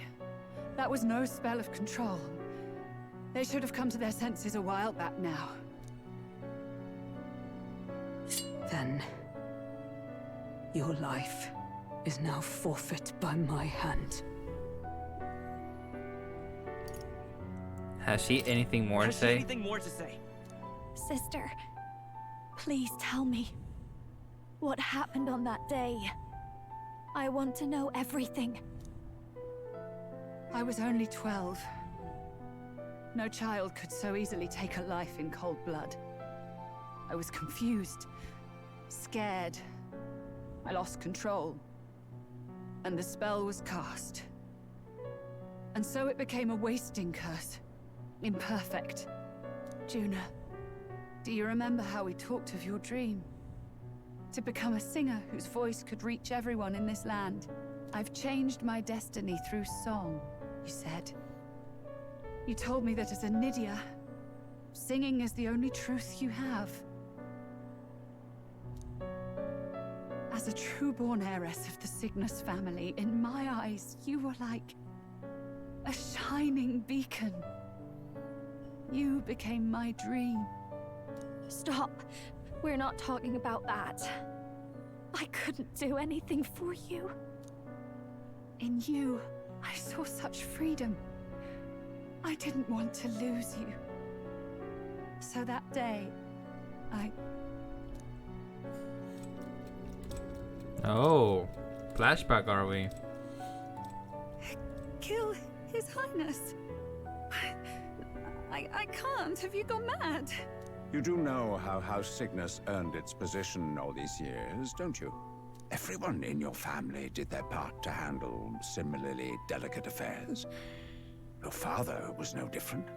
That was no spell of control. They should have come to their senses a while back now. Then your life is now forfeit by my hand. Has she anything more to say? Anything more to say? Sister, please tell me what happened on that day. I want to know everything. I was only 12. No child could so easily take a life in cold blood. I was confused, scared. I lost control. And the spell was cast. And so it became a wasting curse. Imperfect. Juna, do you remember how we talked of your dream? To become a singer whose voice could reach everyone in this land. I've changed my destiny through song, you said. You told me that as a Nydia, singing is the only truth you have. As a true-born heiress of the Cygnus family, in my eyes, you were like a shining beacon. You became my dream. Stop. We're not talking about that. I couldn't do anything for you. In you, I saw such freedom. I didn't want to lose you. So that day, Oh, flashback, are we? Kill His Highness. I can't. Have you gone mad? You do know how House Cygnus earned its position all these years, don't you? Everyone in your family did their part to handle similarly delicate affairs. Your father was no different.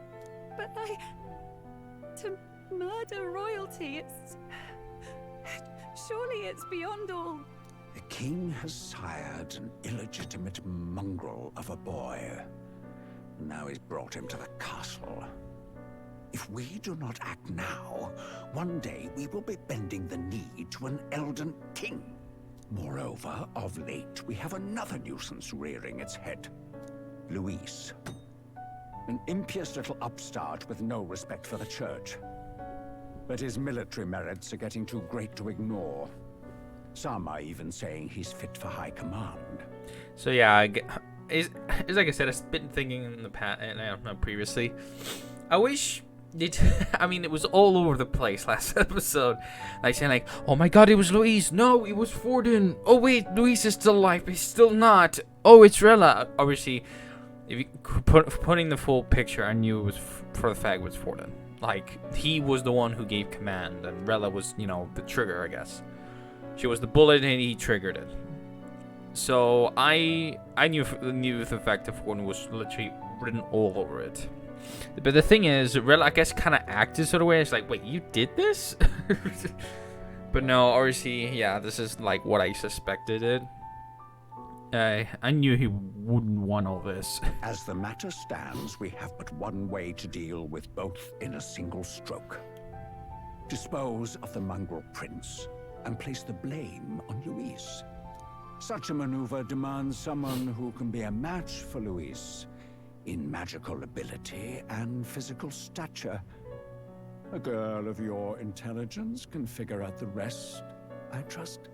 But to murder royalty, it's... Surely it's beyond all... The king has sired an illegitimate mongrel of a boy. Now he's brought him to the castle. If we do not act now, one day we will be bending the knee to an Elden king. Moreover, of late, we have another nuisance rearing its head. Luis. An impious little upstart with no respect for the church. But his military merits are getting too great to ignore. Some are even saying he's fit for high command. So yeah, it's like I said, I've been thinking in the past, and I don't know, previously. I wish it. I mean, it was all over the place last episode. Like saying, like, "Oh my God, it was Luis. No, it was Forden. Oh wait, Luis is still alive. He's still not. Oh, it's Rella." Obviously, if you putting the full picture, I knew it was for the fact it was Forden. Like he was the one who gave command, and Rella was, you know, the trigger, I guess. She was the bullet, and he triggered it. So I knew the fact that Forden was literally written all over it. But the thing is, Rella, I guess, kind of acted sort of way. It's like, wait, you did this? But no, obviously, yeah, this is like what I suspected it. I knew he wouldn't want all this. As the matter stands, we have but one way to deal with both in a single stroke. Dispose of the mongrel prince and place the blame on Luis. Such a maneuver demands someone who can be a match for Luis in magical ability and physical stature. A girl of your intelligence can figure out the rest, I trust.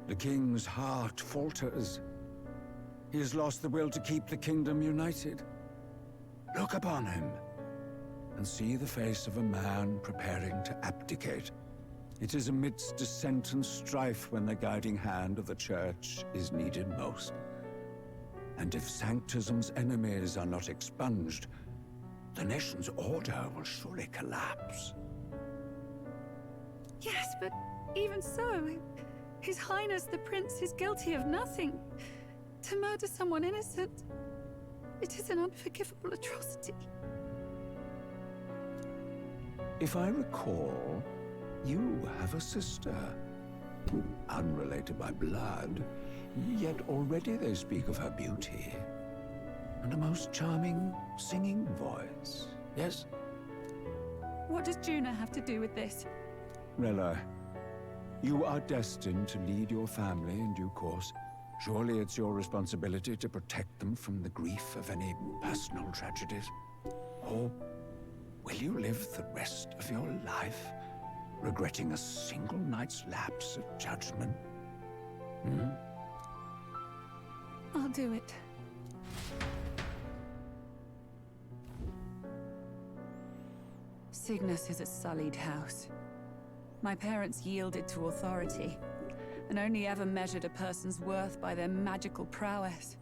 The king's heart falters. He has lost the will to keep the kingdom united. Look upon him and see the face of a man preparing to abdicate. It is amidst dissent and strife when the guiding hand of the church is needed most. And if Sanctism's enemies are not expunged, the nation's order will surely collapse. Yes, but even so, His Highness the Prince is guilty of nothing. To murder someone innocent, it is an unforgivable atrocity. If I recall, you have a sister. Unrelated by blood, yet already they speak of her beauty. And a most charming singing voice, yes? What does Juna have to do with this? Rella, you are destined to lead your family in due course. Surely it's your responsibility to protect them from the grief of any personal tragedies. Or will you live the rest of your life regretting a single night's lapse of judgment? Hmm? I'll do it. Cygnus is a sullied house. My parents yielded to authority, and only ever measured a person's worth by their magical prowess.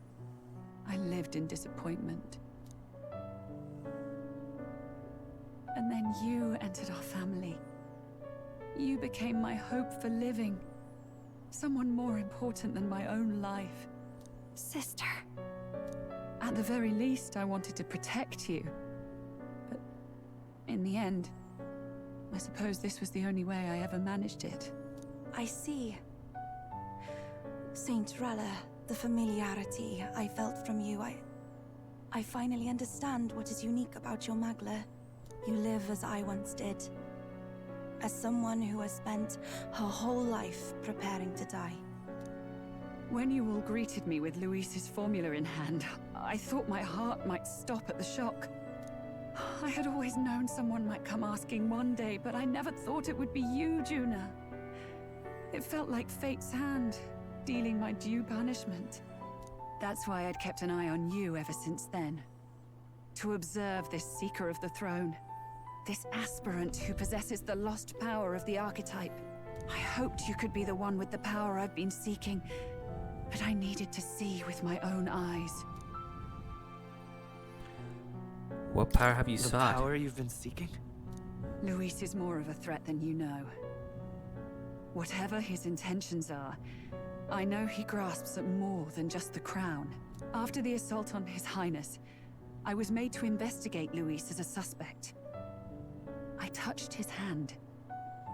I lived in disappointment. And then you entered our family. You became my hope for living. Someone more important than my own life. Sister. At the very least, I wanted to protect you. But in the end, I suppose this was the only way I ever managed it. I see. Saint Rella, the familiarity I felt from you, I finally understand what is unique about your Magla. You live as I once did. As someone who has spent her whole life preparing to die. When you all greeted me with Luis's formula in hand, I thought my heart might stop at the shock. I had always known someone might come asking one day, but I never thought it would be you, Juna. It felt like fate's hand, dealing my due punishment. That's why I'd kept an eye on you ever since then. To observe this seeker of the throne. This aspirant who possesses the lost power of the archetype. I hoped you could be the one with the power I've been seeking, but I needed to see with my own eyes. What power have you The sought? power you've been seeking? Luis is more of a threat than you know. Whatever his intentions are, I know he grasps at more than just the crown. After the assault on His Highness, I was made to investigate Luis as a suspect. I touched his hand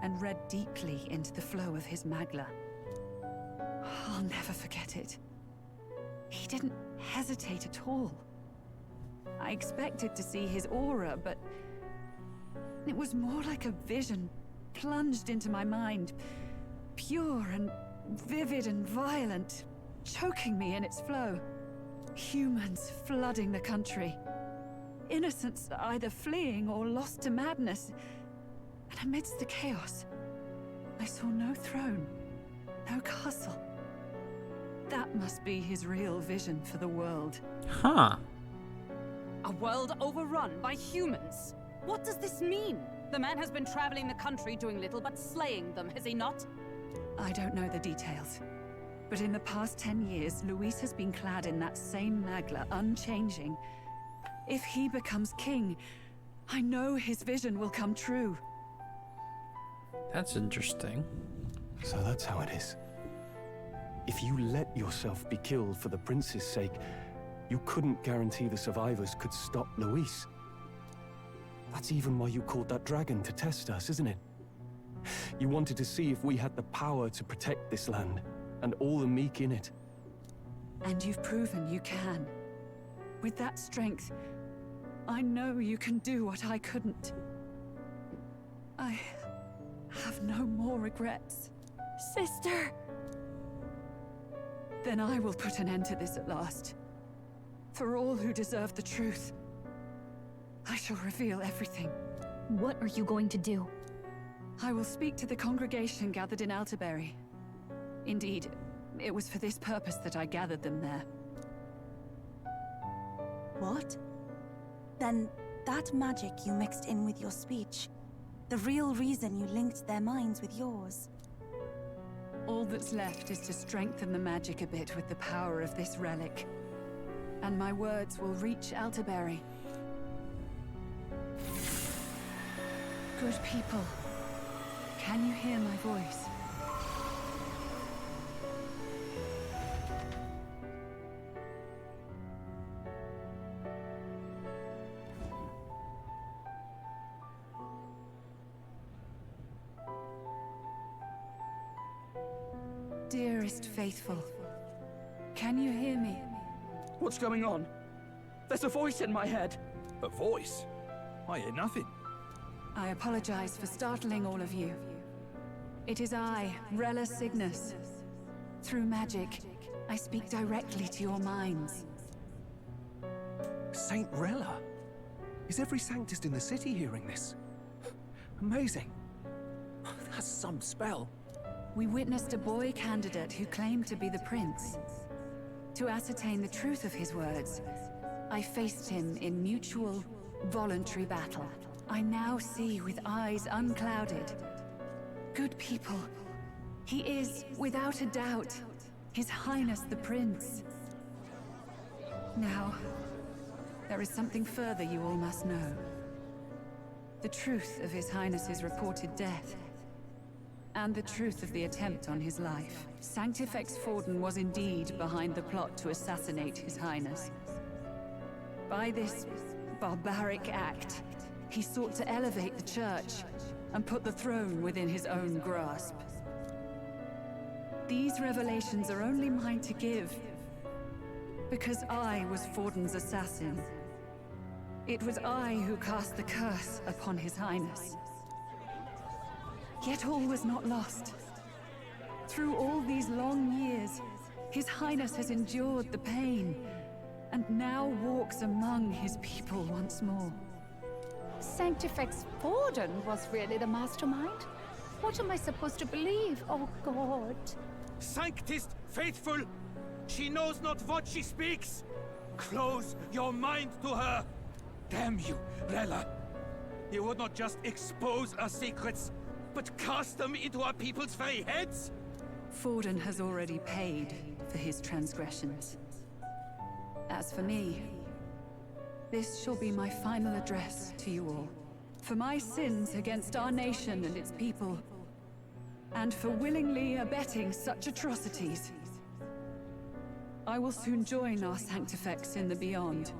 and read deeply into the flow of his Magla. I'll never forget it. He didn't hesitate at all. I expected to see his aura, but it was more like a vision plunged into my mind. Pure and vivid and violent, choking me in its flow. Humans flooding the country. Innocents either fleeing or lost to madness. And amidst the chaos, I saw no throne, no castle. That must be his real vision for the world. Huh. A world overrun by humans? What does this mean? The man has been traveling the country doing little but slaying them, has he not? I don't know the details, but in the past 10 years, Luis has been clad in that same Magla, unchanging. If he becomes king, I know his vision will come true. That's interesting. So that's how it is. If you let yourself be killed for the prince's sake, you couldn't guarantee the survivors could stop Luis. That's even why you called that dragon to test us, isn't it? You wanted to see if we had the power to protect this land, and all the meek in it. And you've proven you can. With that strength, I know you can do what I couldn't. I have no more regrets. Sister! Then I will put an end to this at last. For all who deserve the truth, I shall reveal everything. What are you going to do? I will speak to the congregation gathered in Alterbury. Indeed, it was for this purpose that I gathered them there. What? Then that magic you mixed in with your speech, the real reason you linked their minds with yours. All that's left is to strengthen the magic a bit with the power of this relic. And my words will reach Alterbury. Good people, can you hear my voice? Dearest faithful, can you hear me? What's going on? There's a voice in my head. A voice? I hear nothing. I apologize for startling all of you. It is I, Rella Cygnus. Through magic, I speak directly to your minds. Saint Rella? Is every Sanctist in the city hearing this? Amazing. has some spell. We witnessed a boy candidate who claimed to be the prince. To ascertain the truth of his words, I faced him in mutual, voluntary battle. I now see with eyes unclouded. Good people. He is, without a doubt, His Highness the Prince. Now, there is something further you all must know. The truth of His Highness's reported death, and the truth of the attempt on his life. Sanctifex Forden was indeed behind the plot to assassinate His Highness. By this barbaric act, he sought to elevate the Church and put the throne within his own grasp. These revelations are only mine to give, because I was Forden's assassin. It was I who cast the curse upon His Highness. Yet all was not lost. Through all these long years, His Highness has endured the pain, and now walks among his people once more. Sanctifex Forden was really the mastermind? What am I supposed to believe? Oh God. Sanctist faithful! She knows not what she speaks! Close your mind to her! Damn you, Rella! You would not just expose our secrets, but cast them into our people's very heads? Forden has already paid for his transgressions. As for me, this shall be my final address to you all. For my sins against our nation and its people, and for willingly abetting such atrocities, I will soon join our Sanctifex in the beyond.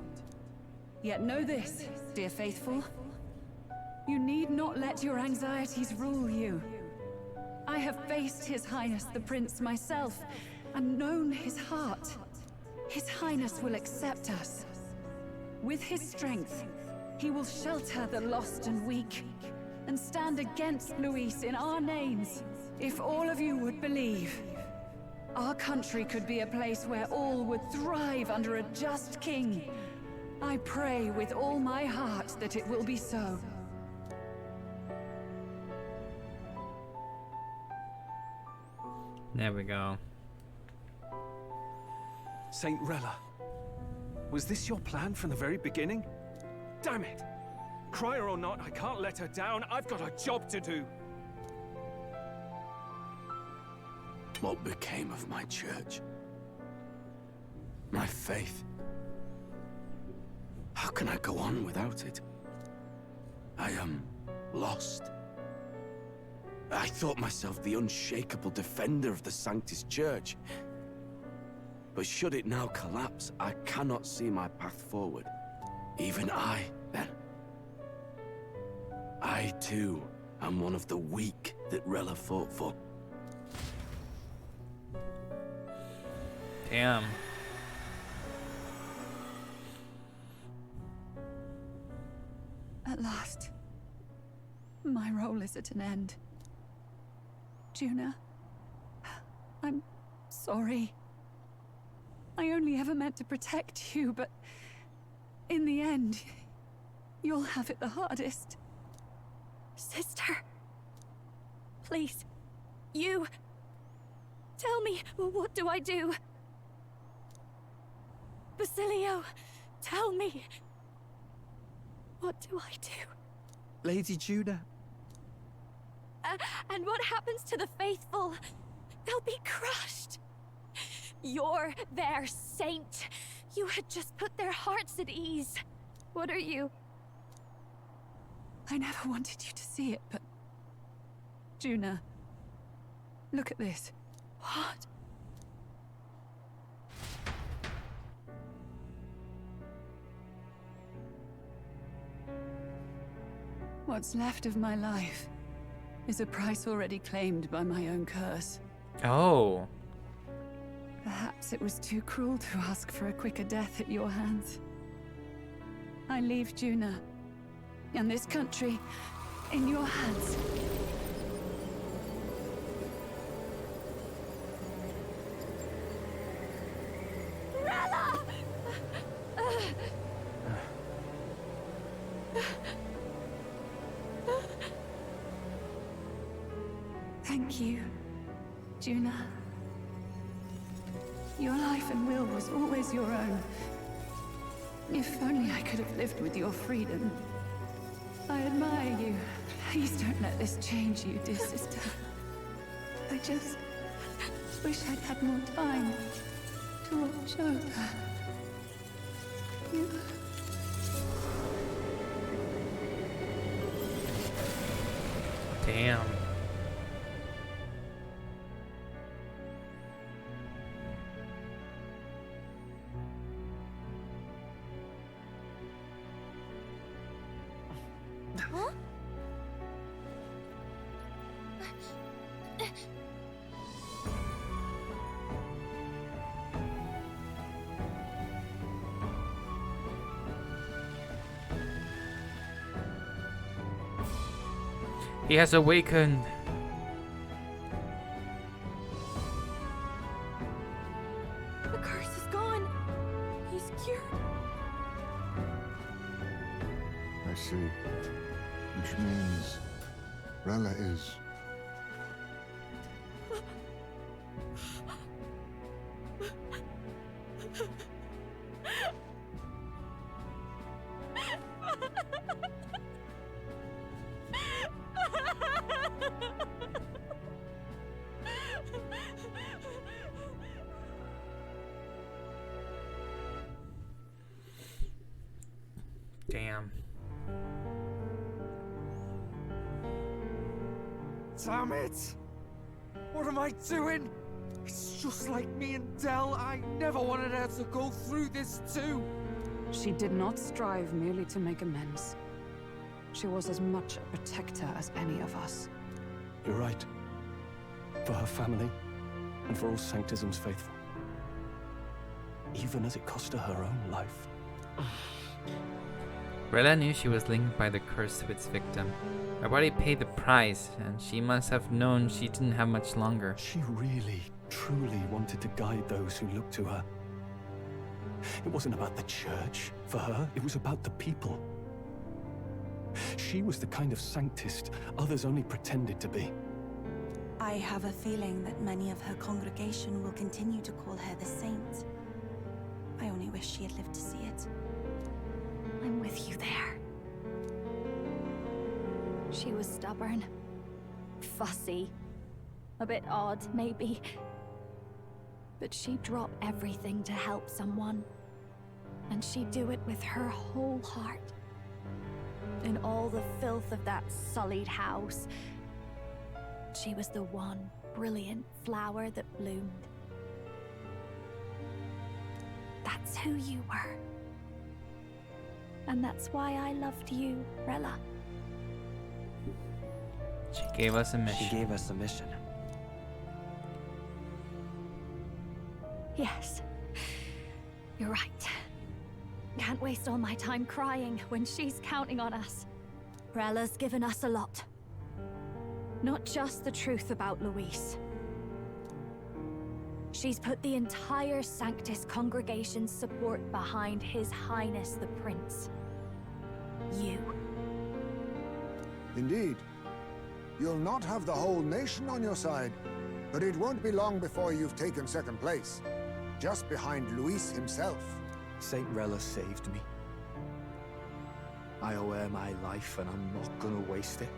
Yet know this, dear faithful, you need not let your anxieties rule you. I have faced His Highness the Prince myself, and known his heart. His Highness will accept us. With his strength, he will shelter the lost and weak, and stand against Luis in our names. If all of you would believe, our country could be a place where all would thrive under a just king. I pray with all my heart that it will be so. There we go. Saint Rella, was this your plan from the very beginning? Damn it! Crier or not, I can't let her down. I've got a job to do. What became of my church? My faith? How can I go on without it? I am lost. I thought myself the unshakable defender of the Sanctus Church. But should it now collapse, I cannot see my path forward. Even I, then. I, too, am one of the weak that Rella fought for. Damn. At last, my role is at an end. Juna, I'm sorry. I only ever meant to protect you, but in the end, you'll have it the hardest. Sister, please, you... Tell me, what do I do? Basilio, tell me. What do I do? Lady Juna. And what happens to the faithful? They'll be crushed. You're their saint. You had just put their hearts at ease. What are you? I never wanted you to see it, but... Juna, look at this. What? What's left of my life is a price already claimed by my own curse. Oh. Perhaps it was too cruel to ask for a quicker death at your hands. I leave Juna and this country in your hands. Rella! Thank you, Juna. Your life and will was always your own. If only I could have lived with your freedom. I admire you. Please don't let this change you, dear sister. I just wish I'd had more time to watch over you. Damn. Huh? He has awakened. The curse is gone. He's cured. I see. Which means Rella is... Damn. Damn it! What am I doing? It's just like me and Dell. I never wanted her to go through this too. She did not strive merely to make amends. She was as much a protector as any of us. You're right. For her family, and for all Sanctism's faithful. Even as it cost her her own life. Rella knew she was linked by the curse to its victim. Her body paid the price, and she must have known she didn't have much longer. She really, truly wanted to guide those who looked to her. It wasn't about the church, for her, it was about the people. She was the kind of Sanctist others only pretended to be. I have a feeling that many of her congregation will continue to call her the Saint. I only wish she had lived to see it. I'm with you there. She was stubborn, fussy, a bit odd, maybe. But she'd drop everything to help someone. And she'd do it with her whole heart. In all the filth of that sullied house, she was the one brilliant flower that bloomed. That's who you were. And that's why I loved you, Rella. She gave us a mission. She gave us a mission. Yes. You're right. Can't waste all my time crying when she's counting on us. Rella's given us a lot. Not just the truth about Luis. She's put the entire Sanctus congregation's support behind His Highness the Prince. You. Indeed. You'll not have the whole nation on your side, but it won't be long before you've taken second place. Just behind Luis himself. Saint Rella saved me. I owe her my life and I'm not gonna waste it.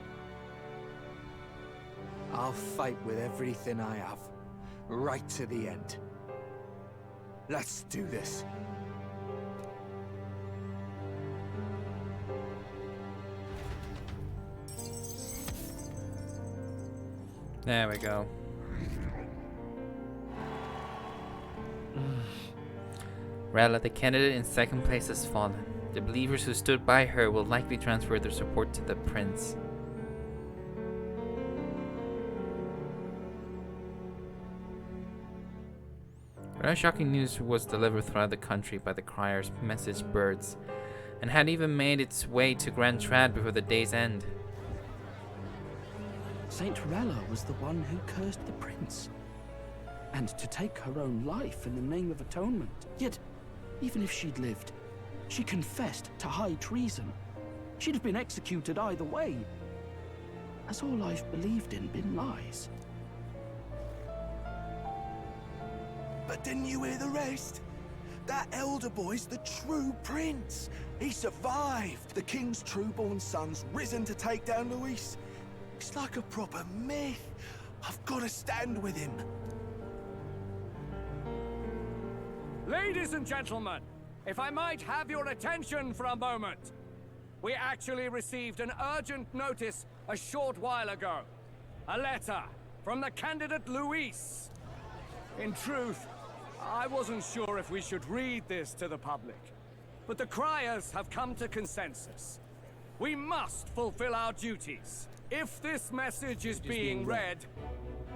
I'll fight with everything I have, right to the end. Let's do this. There we go. Rella, the candidate in second place, has fallen. The believers who stood by her will likely transfer their support to the prince. Rather shocking news was delivered throughout the country by the crier's message birds, and had even made its way to Grand Trad before the day's end. Saint Rella was the one who cursed the prince. And to take her own life in the name of atonement. Yet, even if she'd lived, she confessed to high treason. She'd have been executed either way. Has all I've believed in been lies? But didn't you hear the rest? That elder boy's the true prince. He survived. The king's true-born son's risen to take down Luis. It's like a proper myth. I've got to stand with him. Ladies and gentlemen, if I might have your attention for a moment. We actually received an urgent notice a short while ago. A letter from the candidate Luis. In truth, I wasn't sure if we should read this to the public, but the criers have come to consensus. We must fulfill our duties. If this message is being read,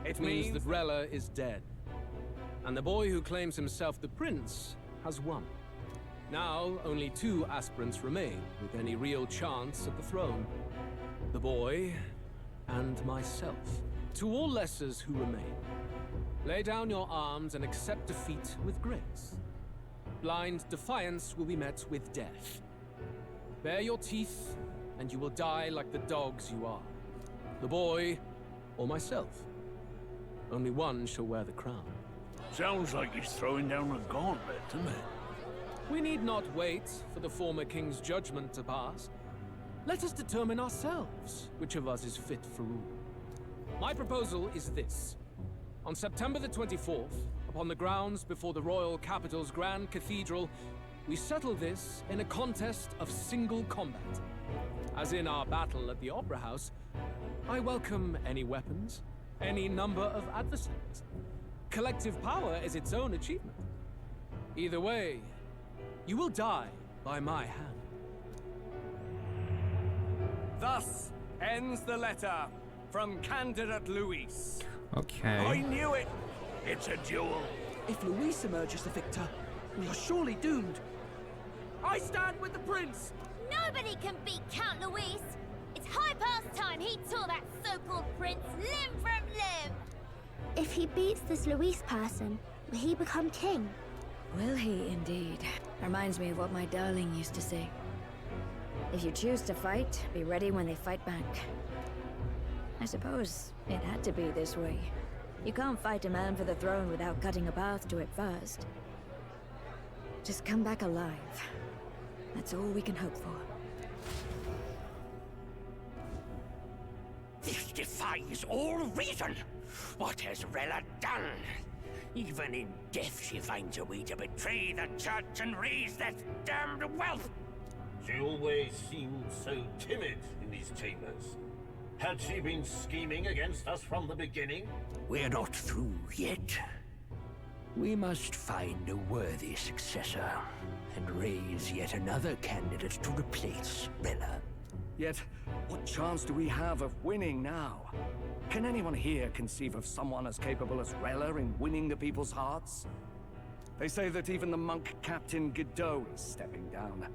it means that Rella is dead. And the boy who claims himself the prince has won. Now, only 2 aspirants remain with any real chance at the throne. The boy and myself. To all lessers who remain, lay down your arms and accept defeat with grace. Blind defiance will be met with death. Bare your teeth, and you will die like the dogs you are. The boy, or myself. Only one shall wear the crown. Sounds like he's throwing down a gauntlet, doesn't it? We need not wait for the former king's judgment to pass. Let us determine ourselves which of us is fit for rule. My proposal is this. On September the 24th, upon the grounds before the royal capital's grand cathedral, we settle this in a contest of single combat. As in our battle at the Opera House, I welcome any weapons, any number of adversaries. Collective power is its own achievement. Either way, you will die by my hand. Thus ends the letter from candidate Luis. Okay. I knew it! It's a duel. If Luis emerges the victor, we are surely doomed. I stand with the prince! Nobody can beat Count Luis! It's high past time he tore that so-called prince limb from limb! If he beats this Luis person, will he become king? Will he indeed? Reminds me of what my darling used to say. If you choose to fight, be ready when they fight back. I suppose it had to be this way. You can't fight a man for the throne without cutting a path to it first. Just come back alive. That's all we can hope for. This defies all reason. What has Rella done? Even in death she finds a way to betray the church and raise that damned wealth. She always seemed so timid in these chambers. Had she been scheming against us from the beginning? We're not through yet. We must find a worthy successor and raise yet another candidate to replace Rella. Yet, what chance do we have of winning now? Can anyone here conceive of someone as capable as Rella in winning the people's hearts? They say that even the monk Captain Godot is stepping down.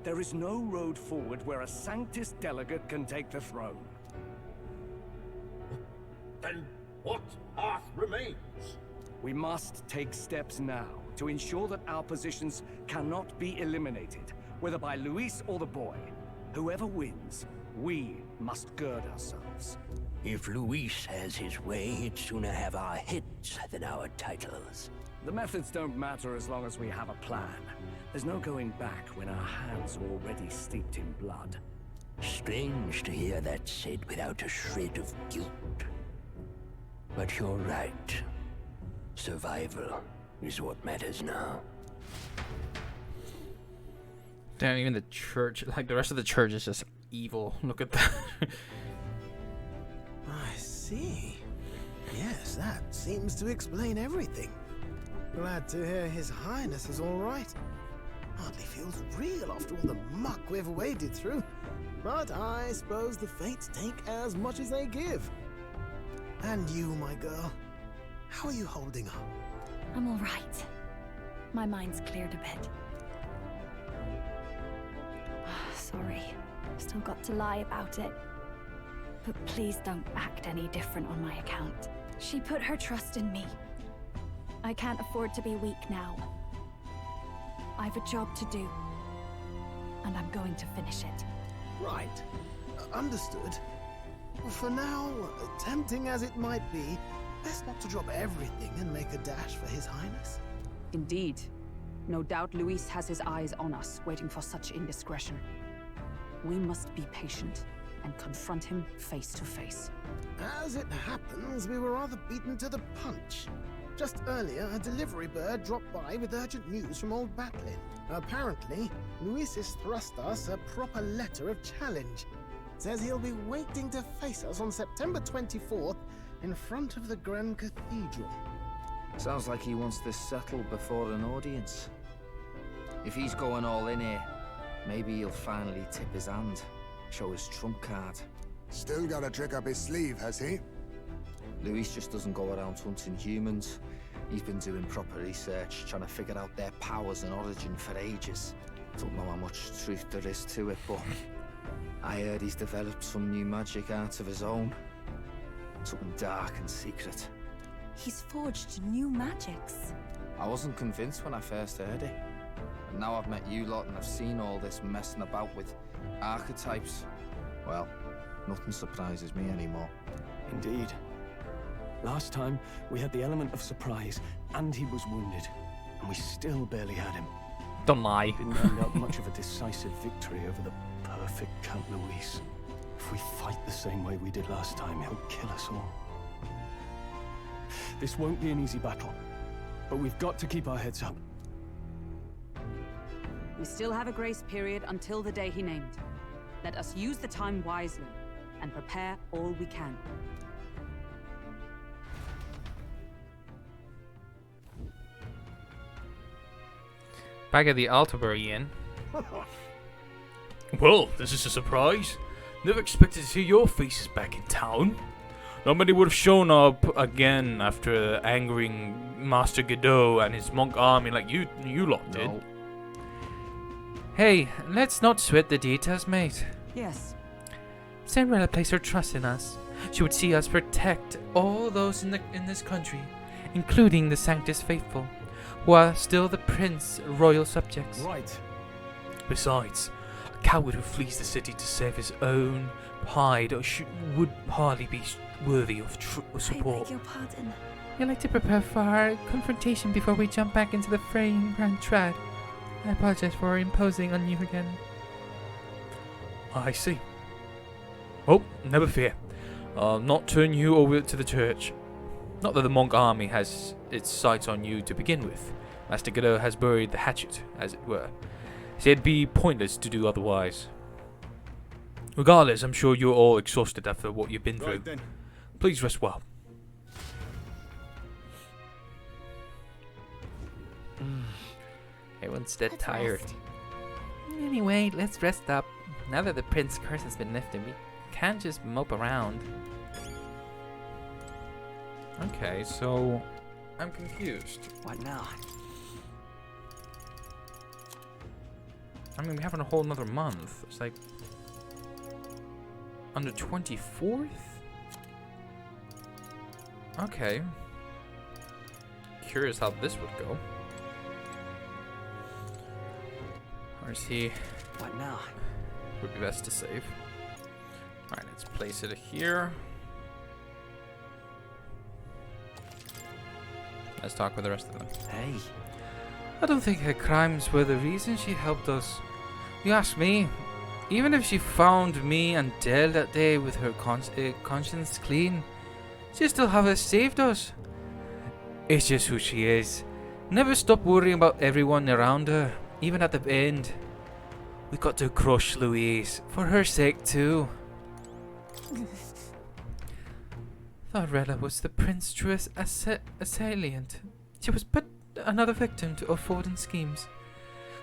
There is no road forward where a Sanctus delegate can take the throne. Then what path remains? We must take steps now to ensure that our positions cannot be eliminated, whether by Luis or the boy. Whoever wins, we must gird ourselves. If Luis has his way, he'd sooner have our heads than our titles. The methods don't matter as long as we have a plan. There's no going back when our hands are already steeped in blood. Strange to hear that said without a shred of guilt. But you're right. Survival is what matters now. Damn, even the church, like the rest of the church is just evil. Look at that. I see. Yes, that seems to explain everything. Glad to hear His Highness is all right. Hardly feels real after all the muck we've waded through. But I suppose the fates take as much as they give. And you, my girl, how are you holding up? I'm all right. My mind's cleared a bit. Sorry. Still got to lie about it. But please don't act any different on my account. She put her trust in me. I can't afford to be weak now. I've a job to do. And I'm going to finish it. Right. Understood. For now, tempting as it might be, best not to drop everything and make a dash for His Highness. Indeed. No doubt Luis has his eyes on us, waiting for such indiscretion. We must be patient and confront him face to face. As it happens, we were rather beaten to the punch. Just earlier, a delivery bird dropped by with urgent news from Old Batlin. Apparently, Luis has thrust us a proper letter of challenge. Says he'll be waiting to face us on September 24th in front of the Grand Cathedral. Sounds like he wants this settled before an audience. If he's going all in here, maybe he'll finally tip his hand, show his trump card. Still got a trick up his sleeve, has he? Luis just doesn't go around hunting humans. He's been doing proper research, trying to figure out their powers and origin for ages. Don't know how much truth there is to it, but I heard he's developed some new magic art of his own. Something dark and secret. He's forged new magics. I wasn't convinced when I first heard it. And now I've met you lot and I've seen all this messing about with archetypes. Well, nothing surprises me anymore. Indeed. Last time, we had the element of surprise, and he was wounded. And we still barely had him. Don't lie. Didn't end up much of a decisive victory over the perfect Count Luis. If we fight the same way we did last time, he'll kill us all. This won't be an easy battle, but we've got to keep our heads up. We still have a grace period until the day he named. Let us use the time wisely and prepare all we can. Back at the Altabury Inn. Well, this is a surprise. Never expected to see your faces back in town. Nobody would have shown up again after angering Master Godot and his monk army like you lot did. No. Hey, let's not sweat the details, mate. Yes. Saint Rella placed her trust in us. She would see us protect all those in this country, including the Sanctus Faithful, who are still the Prince's royal subjects. Right. Besides, a coward who flees the city to save his own hide would hardly be worthy of support. I beg your pardon. I'd like to prepare for our confrontation before we jump back into the fray in Grand Trad. I apologize for imposing on you again. I see. Oh, never fear. I'll not turn you over to the church. Not that the monk army has its sights on you to begin with. Master Godot has buried the hatchet, as it were. So it'd be pointless to do otherwise. Regardless, I'm sure you're all exhausted after what you've been through. Then. Please rest well. Everyone's dead tired. Anyway, let's rest up. Now that the Prince's curse has been lifted, we can't just mope around. Okay, so I'm confused. What now? I mean, we have a whole another month. It's like on the 24th? Okay. Curious how this would go. Or is he... What now? Would be best to save. Alright, let's place it here. Let's talk with the rest of them. Hey. I don't think her crimes were the reason she helped us. You ask me, even if she found me and Dell that day with her conscience clean, she'd still have saved us. It's just who she is. Never stop worrying about everyone around her, even at the end. We got to crush Louise, for her sake too. Thought Rella was the prince's truest assailant. She was but another victim to Forden's schemes.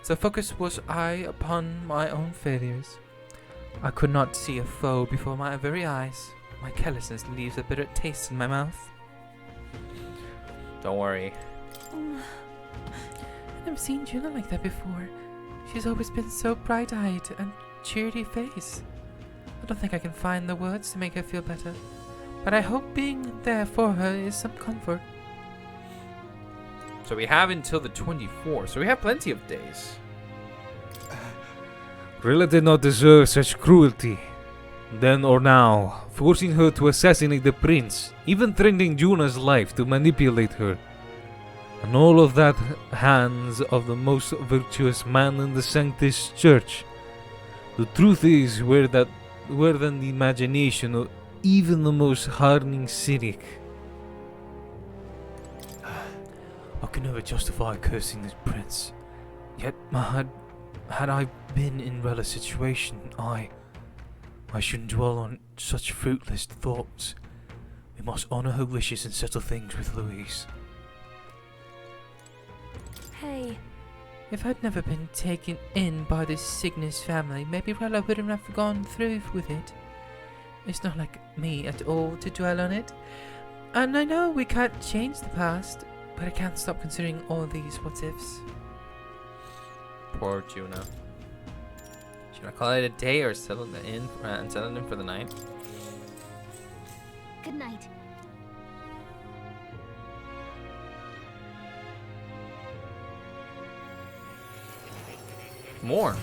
So focus was I upon my own failures. I could not see a foe before my very eyes. My carelessness leaves a bitter taste in my mouth. Don't worry. I've never seen Juno like that before. She's always been so bright-eyed and cheery face. I don't think I can find the words to make her feel better, but I hope being there for her is some comfort. So we have until the 24th, so we have plenty of days. Rella did not deserve such cruelty. Then or now, forcing her to assassinate the prince, even threatening Juna's life to manipulate her. And all of that hands of the most virtuous man in the Sanctus Church. The truth is, where than the imagination of even the most hardening cynic. I could never justify cursing this prince. Yet, had I been in Rella's situation, I shouldn't dwell on such fruitless thoughts. We must honor her wishes and settle things with Louise. Hey. If I'd never been taken in by this Cygnus family, maybe Rella wouldn't have gone through with it. It's not like me at all to dwell on it. And I know we can't change the past, but I can't stop considering all these what-ifs. Poor Juna. Should I call it a day or settle it in for the night? Good night. More.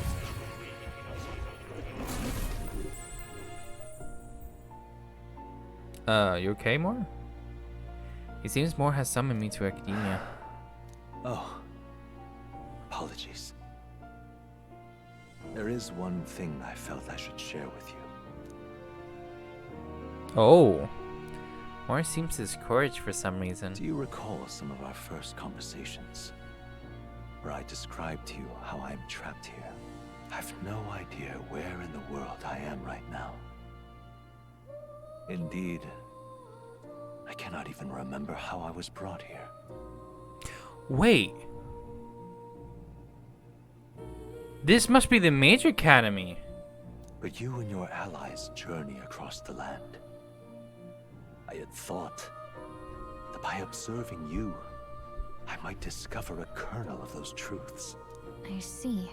You okay, Moore? It seems Moore has summoned me to academia. Oh. Apologies. There is one thing I felt I should share with you. Oh. Moore seems discouraged for some reason. Do you recall some of our first conversations? Where I described to you how I am trapped here. I've no idea where in the world I am right now. Indeed, I cannot even remember how I was brought here. Wait. This must be the Major Academy. But you and your allies journey across the land. I had thought that by observing you, I might discover a kernel of those truths. I see.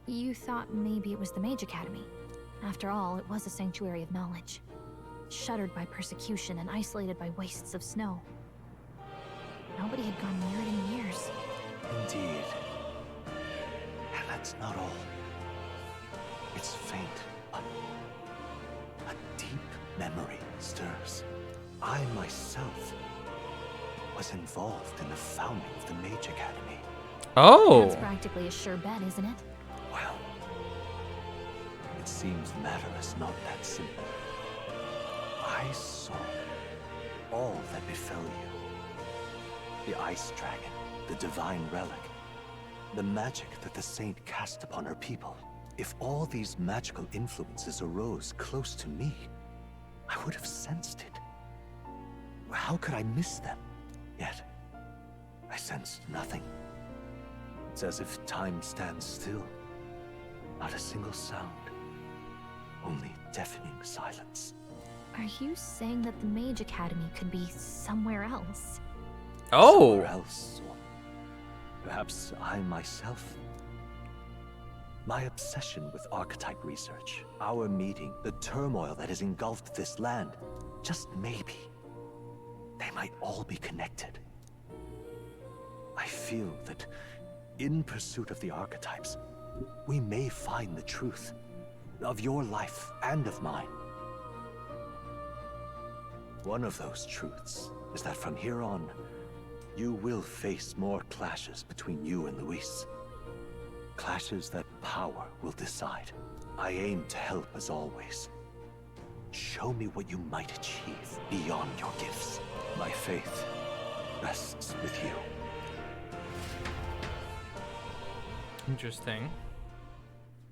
You thought maybe it was the Mage Academy. After all, it was a sanctuary of knowledge. Shuttered by persecution and isolated by wastes of snow. Nobody had gone near it in years. Indeed. And that's not all. It's faint, but a deep memory stirs. I myself was involved in the founding of the Mage Academy. Oh! That's practically a sure bet, isn't it? Well, it seems the matter is not that simple. I saw all that befell you. The Ice Dragon, the Divine Relic, the magic that the Saint cast upon her people. If all these magical influences arose close to me, I would have sensed it. How could I miss them? Yet, I sensed nothing. It's as if time stands still. Not a single sound. Only deafening silence. Are you saying that the Mage Academy could be somewhere else? Oh! Somewhere else, or perhaps I myself. My obsession with archetype research, our meeting, the turmoil that has engulfed this land, just maybe, they might all be connected. I feel that in pursuit of the archetypes, we may find the truth of your life and of mine. One of those truths is that from here on, you will face more clashes between you and Luis. Clashes that power will decide. I aim to help as always. Show me what you might achieve beyond your gifts. My faith rests with you. Interesting.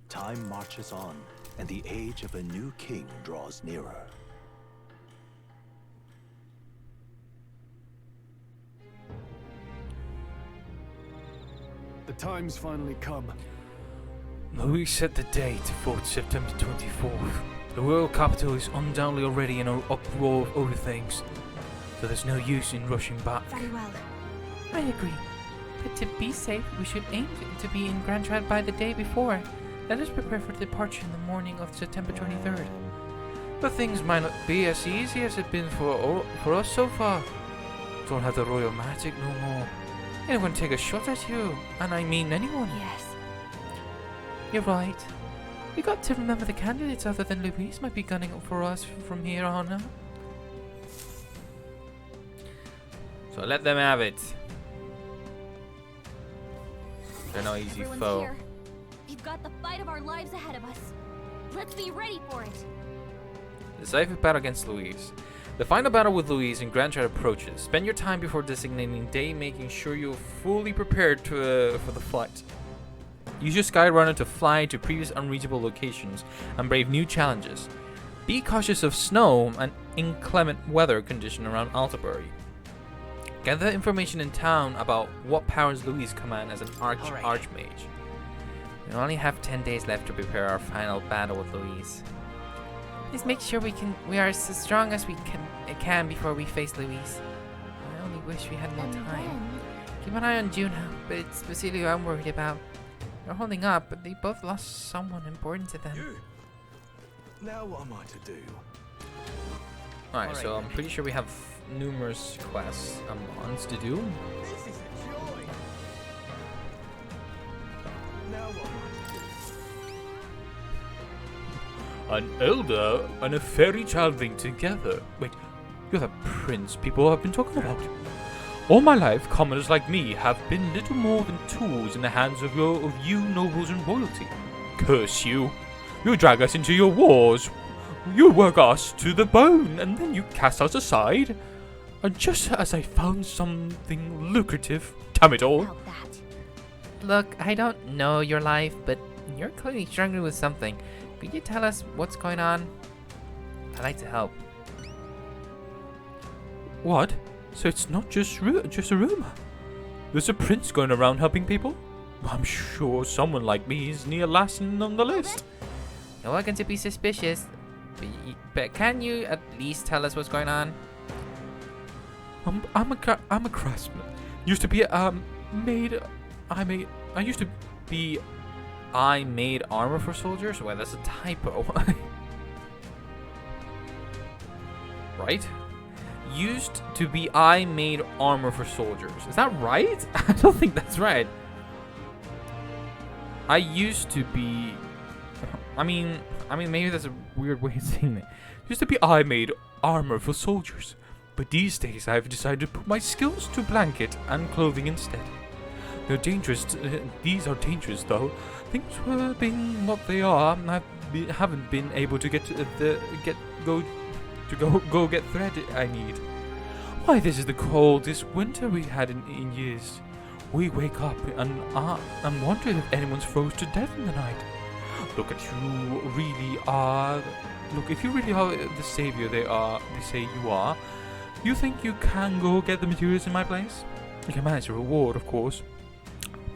Time marches on, and the age of a new king draws nearer. The time's finally come. Louis set the date for September 24th. The royal capital is undoubtedly already in an uproar over things, so there's no use in rushing back. Very well. I agree. But to be safe, we should aim to be in Grand Trad by the day before. Let us prepare for departure in the morning of September 23rd. But things might not be as easy as it's been for us so far. Don't have the royal magic no more. Anyone take a shot at you, and I mean anyone. Yes. You're right. We got to remember the candidates other than Louise might be gunning up for us from here on out. So let them have it. They're no easy Everyone's foe. here. We've got the fight of our lives ahead of us. Let's be ready for it. Decisive battle against Louise. The final battle with Louise in Grand Chat approaches. Spend your time before designating day, making sure you're fully prepared for the fight. Use your Skyrunner to fly to previous unreachable locations and brave new challenges. Be cautious of snow and inclement weather condition around Altabury. Gather information in town about what powers Louise command as an archmage. We only have 10 days left to prepare our final battle with Louise. Please make sure we are as strong as we can before we face Louise. I only wish we had more time. Keep an eye on Juno, but it's specifically who I'm worried about. They're holding up, but they both lost someone important to them. Now what am I to do? Alright, so I'm pretty sure we have numerous quests and months to do. This is a joy. Now what am I to do? An elder and a fairy child linked together. Wait, you're the prince people have been talking about. All my life, commoners like me have been little more than tools in the hands of you nobles and royalty. Curse you! You drag us into your wars. You work us to the bone, and then you cast us aside. And just as I found something lucrative, damn it all. Look, I don't know your life, but you're clearly struggling with something. Could you tell us what's going on? I'd like to help. What? So it's not just a rumor? There's a prince going around helping people? I'm sure someone like me is near last on the list. You're welcome to be suspicious, but can you at least tell us what's going on? I'm a craftsman. Used to be I made armor for soldiers? Well, that's a typo. Right? Used to be I made armor for soldiers. Is that right? I don't think that's right. I used to be... I mean, maybe that's a weird way of saying it. Used to be I made armor for soldiers. But these days I've decided to put my skills to blanket and clothing instead. They're dangerous. These are dangerous, though. Things were being what they are. I haven't been able to get go get thread I need. Why, this is the coldest winter we had in years. We wake up and wonder if anyone's froze to death in the night. Look, if you really are the savior they say you are, you think you can go get the materials in my place? You can manage a reward, of course.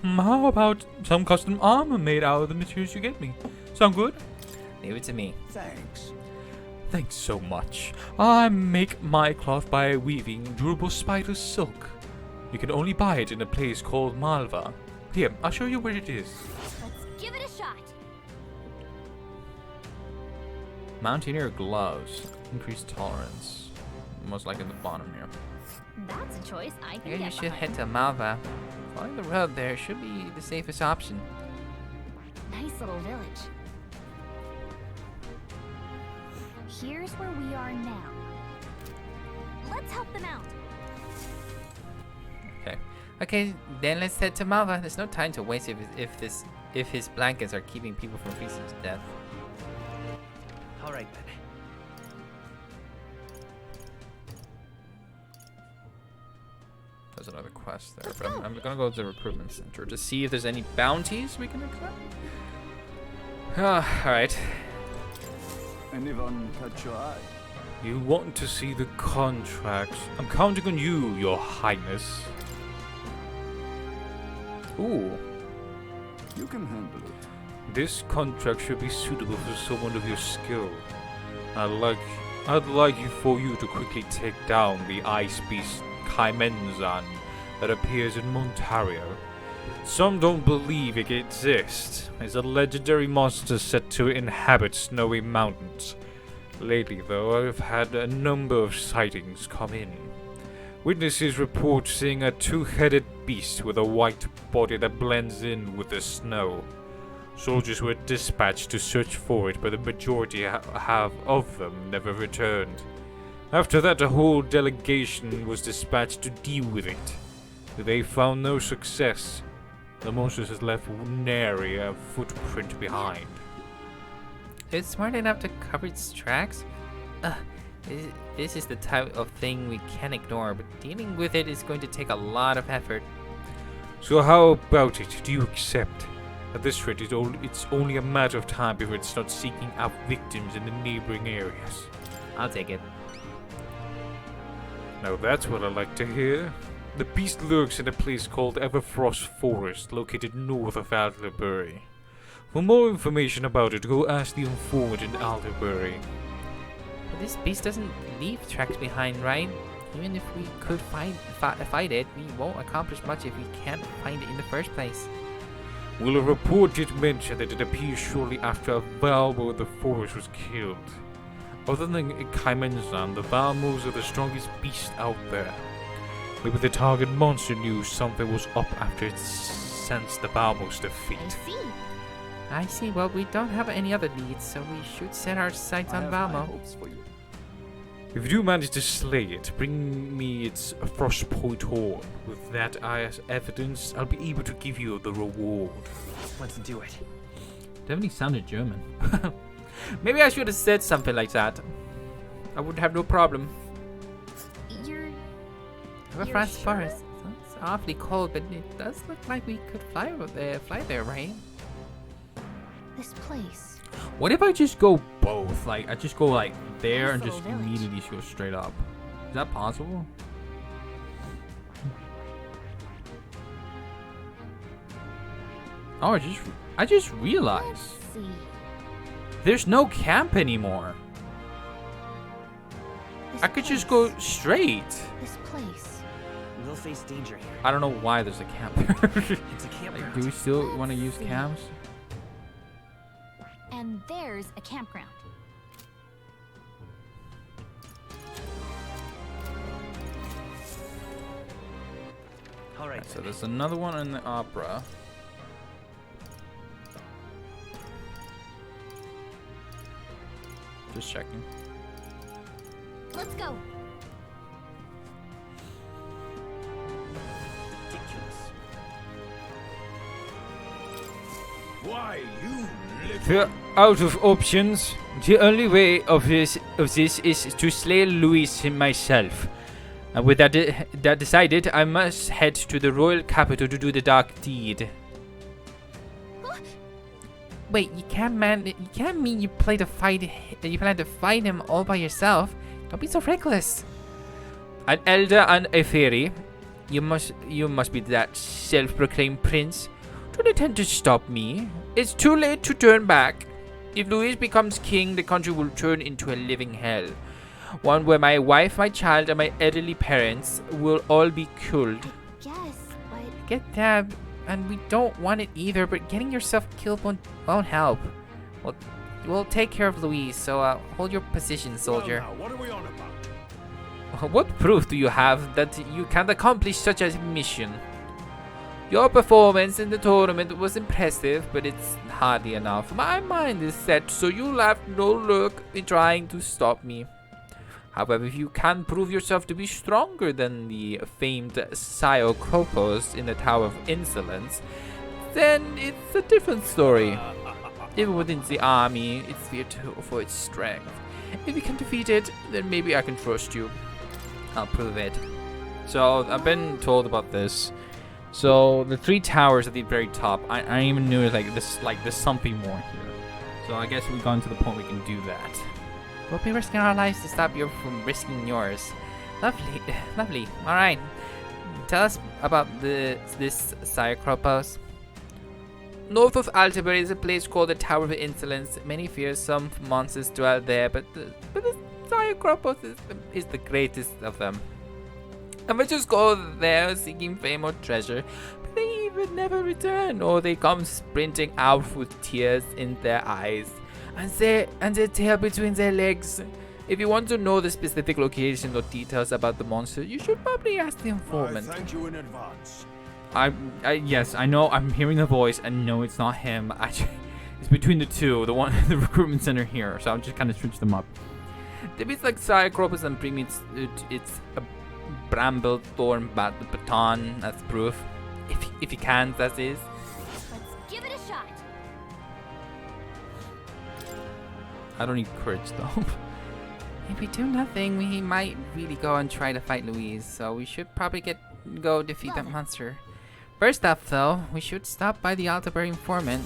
How about some custom armor made out of the materials you get me? Sound good? Leave it to me. Thanks. Thanks so much. I make my cloth by weaving durable spider silk. You can only buy it in a place called Malva. Here, I'll show you where it is. Let's give it a shot. Mountaineer gloves. Increased tolerance. Most likely the bottom here. That's a choice I I can guess you get should behind. head to Malva. Following the road there should be the safest option. Nice little village. Here's where we are now. Let's help them out. Okay, then let's head to Malva. There's no time to waste if his blankets are keeping people from freezing to death. All right then. There's another quest there, but I'm gonna go to the recruitment center to see if there's any bounties we can accept. Alright. Anyone catch your eye? You want to see the contract? I'm counting on you, Your Highness. Ooh. You can handle it. This contract should be suitable for someone of your skill. I'd like for you to quickly take down the ice beast Kaimenzan that appears in Montario. Some don't believe it exists. It's a legendary monster said to inhabit snowy mountains. Lately, though, I've had a number of sightings come in. Witnesses report seeing a two-headed beast with a white body that blends in with the snow. Soldiers were dispatched to search for it, but the majority of them never returned. After that, a whole delegation was dispatched to deal with it. They found no success. The monsters had left nary a footprint behind. It's smart enough to cover its tracks? This is the type of thing we can't ignore, but dealing with it is going to take a lot of effort. So how about it? Do you accept? At this rate, it's only a matter of time before it starts seeking out victims in the neighboring areas. I'll take it. Now that's what I like to hear. The beast lurks in a place called Everfrost Forest, located north of Alderbury. For more information about it, go ask the informant in Alderbury. But this beast doesn't leave tracks behind, right? Even if we could fight it, we won't accomplish much if we can't find it in the first place. Well, a report did mention that it appeared shortly after a Valmo in the forest was killed. Other than Kaimensan, the Valmos are the strongest beast out there. Maybe the target monster knew something was up after it sensed the Valmos' defeat. I see. Well, we don't have any other leads, so we should set our sights on Valmo. If you do manage to slay it, bring me its frost point horn. With that as evidence, I'll be able to give you the reward. Let's do it. Definitely sounded German. Maybe I should have said something like that. I would have no problem. You're France sure? Forest. It's awfully cold, but it does look like we could fly there, right? This place. What if I just go both? Like, I just go like there and Nice just little village. immediately go straight up. Is that possible? Oh, I just realized See. there's no camp anymore. I could just go straight. This place. We'll face danger here. I don't know why there's a camp. It's a campground. Like, do we still want to use see. camps? And there's a campground. All right. So there's another one in the opera. Just checking. Let's go. Why, you We're out of options. The only way of this is to slay Louis myself. And with that decided, I must head to the royal capital to do the dark deed. Wait, you can't mean you plan to fight him all by yourself. Don't be so reckless. An elder and a fairy. You must be that self-proclaimed prince. Don't attempt to stop me. It's too late to turn back. If Louis becomes king, the country will turn into a living hell. One where my wife, my child, and my elderly parents will all be killed. Yes, but Get that, and we don't want it either, but getting yourself killed won't help. We'll take care of Louise, so hold your position, soldier. Well, now, what are we on about? What proof do you have that you can accomplish such a mission? Your performance in the tournament was impressive, but it's hardly enough. My mind is set, so you'll have no luck in trying to stop me. However, if you can prove yourself to be stronger than the famed Psychopos in the Tower of Insolence, then it's a different story. Even within the army, it's feared for its strength. If you can defeat it, then maybe I can trust you. I'll prove it. So, I've been told about this. So, the 3 towers at the very top, I even knew there's something more here. So, I guess we've gone to the point we can do that. We'll be risking our lives to stop you from risking yours. Lovely, lovely. All right. Tell us about this Psychopos. North of Alderbury is a place called the Tower of Insolence. Many fear some monsters dwell there, but the Psychopos is the greatest of them. And we just go there seeking fame or treasure, but they even never return, or they come sprinting out with tears in their eyes and their tail between their legs. If you want to know the specific location or details about the monster, you should probably ask the informant. I thank you in advance. Yes, I know. I'm hearing the voice, and no, it's not him. It's between the two. The one, the recruitment center here. So I'll just kind of switch them up. The beast like Cyclops and bring its bramble thorn baton as proof. If he can, that is. Let's give it a shot. I don't need courage though. If we do nothing, we might really go and try to fight Louise, so we should probably go defeat that monster. First up though, we should stop by the Altabury informant.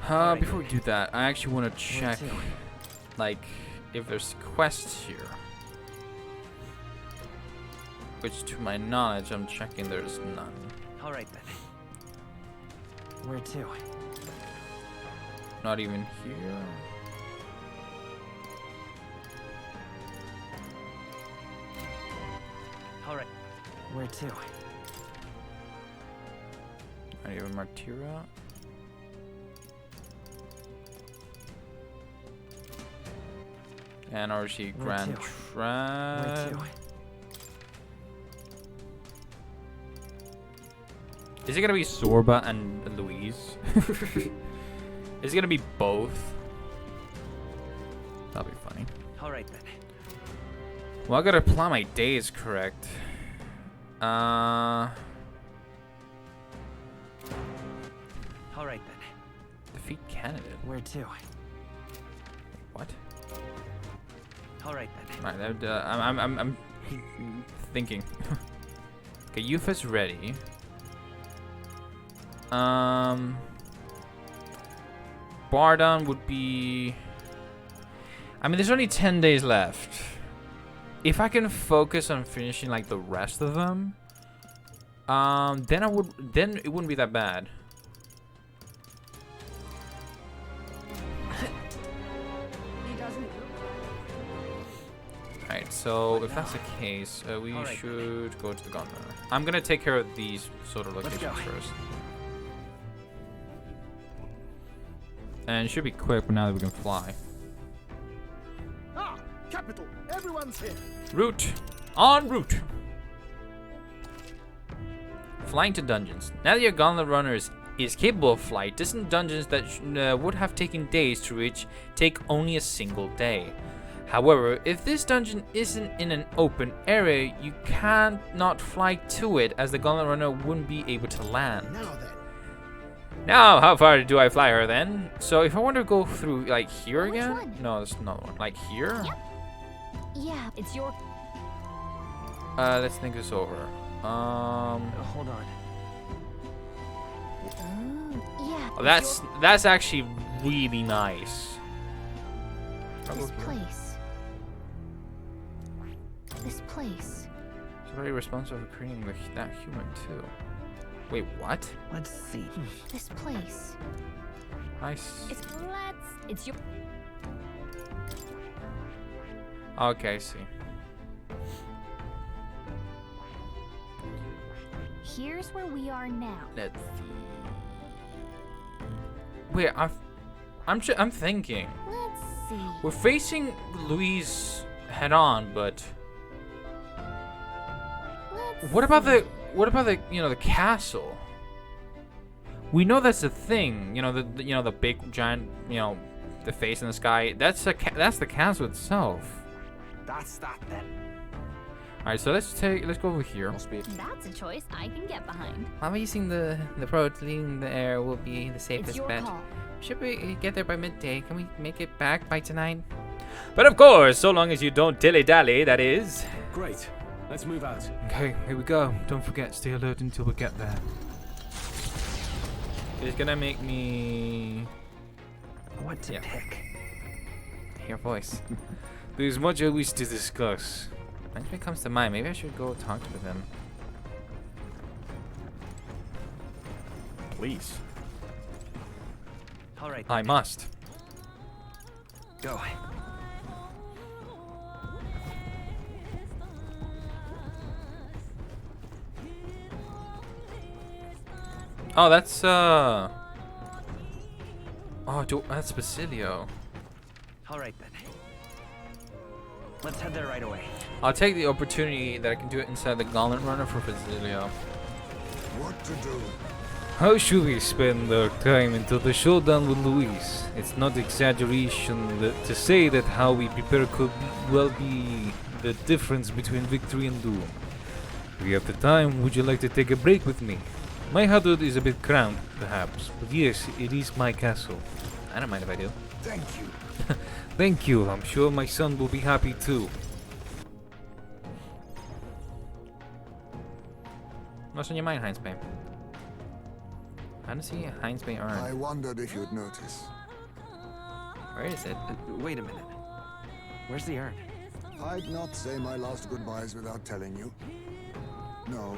Before we do that, I actually want to check, like, if there's quests here. Which, to my knowledge, I'm checking there's none. All right then. Where to? Not even here. All right. Where to? Not even Martyra. NRC Grand Trap. Is it gonna be Zorba and Louise? Is it gonna be both? That'll be funny. All right then. Well, I gotta plan my days correct. All right then. Defeat candidate. Where to? What? All right then. Right, I'm thinking. Okay, Yufa's ready. Bardon would be. I mean, there's only 10 days left. If I can focus on finishing like the rest of them, then it wouldn't be that bad. Alright, so if that's the case, we should go to the Gunrunner. I'm gonna take care of these sort of locations first. And it should be quick now that we can fly. Ah, capital! Everyone's here. Route! En route! Flying to dungeons. Now that your Gauntlet Runner is capable of flight, distant dungeons that would have taken days to reach take only a single day. However, if this dungeon isn't in an open area, you can't not fly to it, as the Gauntlet Runner wouldn't be able to land. Now then. Now, how far do I fly her then? So if I want to go through, like, here again? One? No, there's another one. Like here? Yep. Yeah, it's your. Let's think this over. Hold on. Yeah. Oh, that's actually really nice. This place. This place. It's very responsible for creating that human too. Wait, what? Let's see. This place. Nice. It's your. Okay, I see. Here's where we are now. Let's see. Wait, I'm thinking. Let's see. We're facing Louise head on, but what about the the castle? We know that's the thing. The big giant the face in the sky. That's the castle itself. That's that then. All right, so let's go over here. That's a choice I can get behind. I'm using the road leading the air will be the It's safest your bet. call. Should we get there by midday? Can we make it back by tonight? But of course, so long as you don't dilly-dally, that is. Great. Let's move out. Okay, here we go. Don't forget, stay alert until we get there. It's gonna make me. What to pick? Your voice. There's much at least to discuss. When it comes to mind, maybe I should go talk to them. Please. All right. I must. Go. Oh, that's that's Basilio. All right then. Let's head there right away. I'll take the opportunity that I can do it inside the Gauntlet Runner for Basilio. What to do? How should we spend our time until the showdown with Luis? It's not exaggeration to say that how we prepare could well be the difference between victory and doom. If you have the time, would you like to take a break with me? My hideout is a bit cramped, perhaps, but yes, it is my castle. I don't mind if I do. Thank you. Thank you, I'm sure my son will be happy too. What's on your mind, Heinz Bay? How does he Heinz Bay earn? I wondered if you'd notice. Where is it? Wait a minute. Where's the urn? I'd not say my last goodbyes without telling you. No,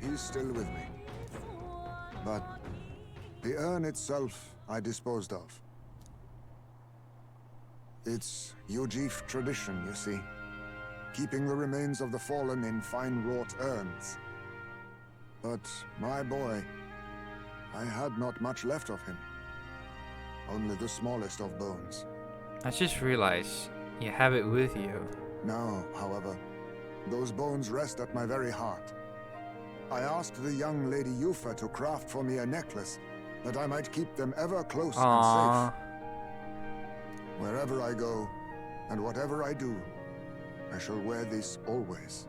he's still with me. But the urn itself I disposed of. It's Yujif tradition, you see. Keeping the remains of the fallen in fine-wrought urns. But my boy, I had not much left of him. Only the smallest of bones. I just realized you have it with you. Now, however, those bones rest at my very heart. I asked the young Lady Yufa to craft for me a necklace that I might keep them ever close and safe. Wherever I go, and whatever I do, I shall wear this always.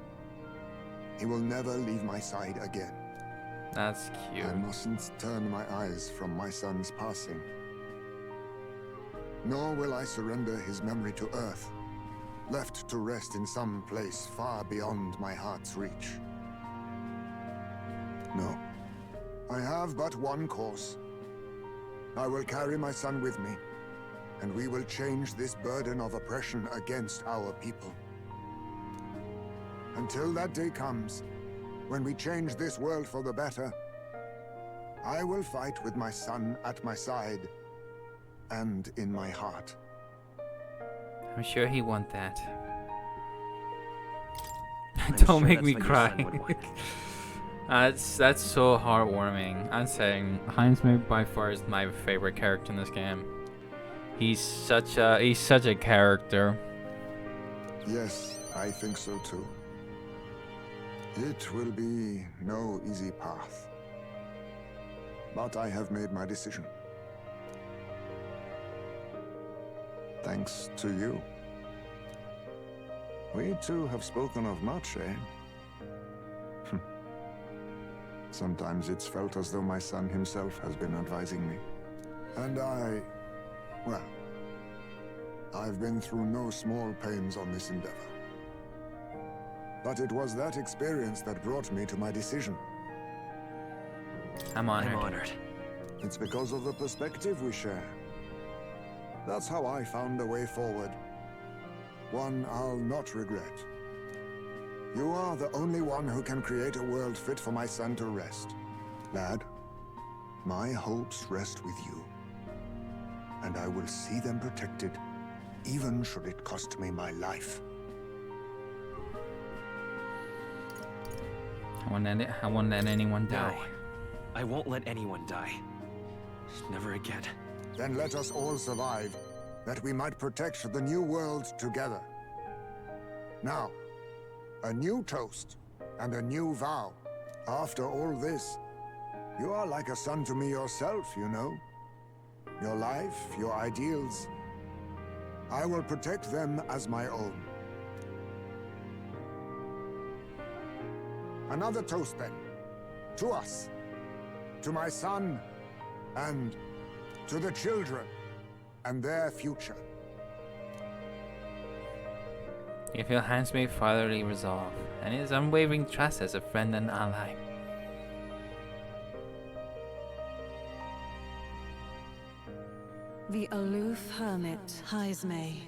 He will never leave my side again. That's cute. I mustn't turn my eyes from my son's passing. Nor will I surrender his memory to Earth, left to rest in some place far beyond my heart's reach. No. I have but one course. I will carry my son with me, and we will change this burden of oppression against our people. Until that day comes, when we change this world for the better, I will fight with my son at my side and in my heart. I'm sure he want that. sure Don't make that's me what your cry. son would want. That's so heartwarming. I'm saying Heinz May by far is my favorite character in this game. He's such a character. Yes, I think so too. It will be no easy path. But I have made my decision. Thanks to you. We two have spoken of much, eh? Sometimes it's felt as though my son himself has been advising me. And well, I've been through no small pains on this endeavor. But it was that experience that brought me to my decision. I'm honored. I'm honored. It's because of the perspective we share. That's how I found a way forward. One I'll not regret. You are the only one who can create a world fit for my son to rest. Lad, my hopes rest with you. And I will see them protected, even should it cost me my life. I won't let anyone die. No, I won't let anyone die. Never again. Then let us all survive, that we might protect the new world together. Now, a new toast and a new vow. After all this, you are like a son to me yourself, you know. Your life, your ideals. I will protect them as my own. Another toast then. To us. To my son. And to the children. And their future. You feel Heinz May fatherly resolve, and his unwavering trust as a friend and ally. The aloof hermit, Haizme,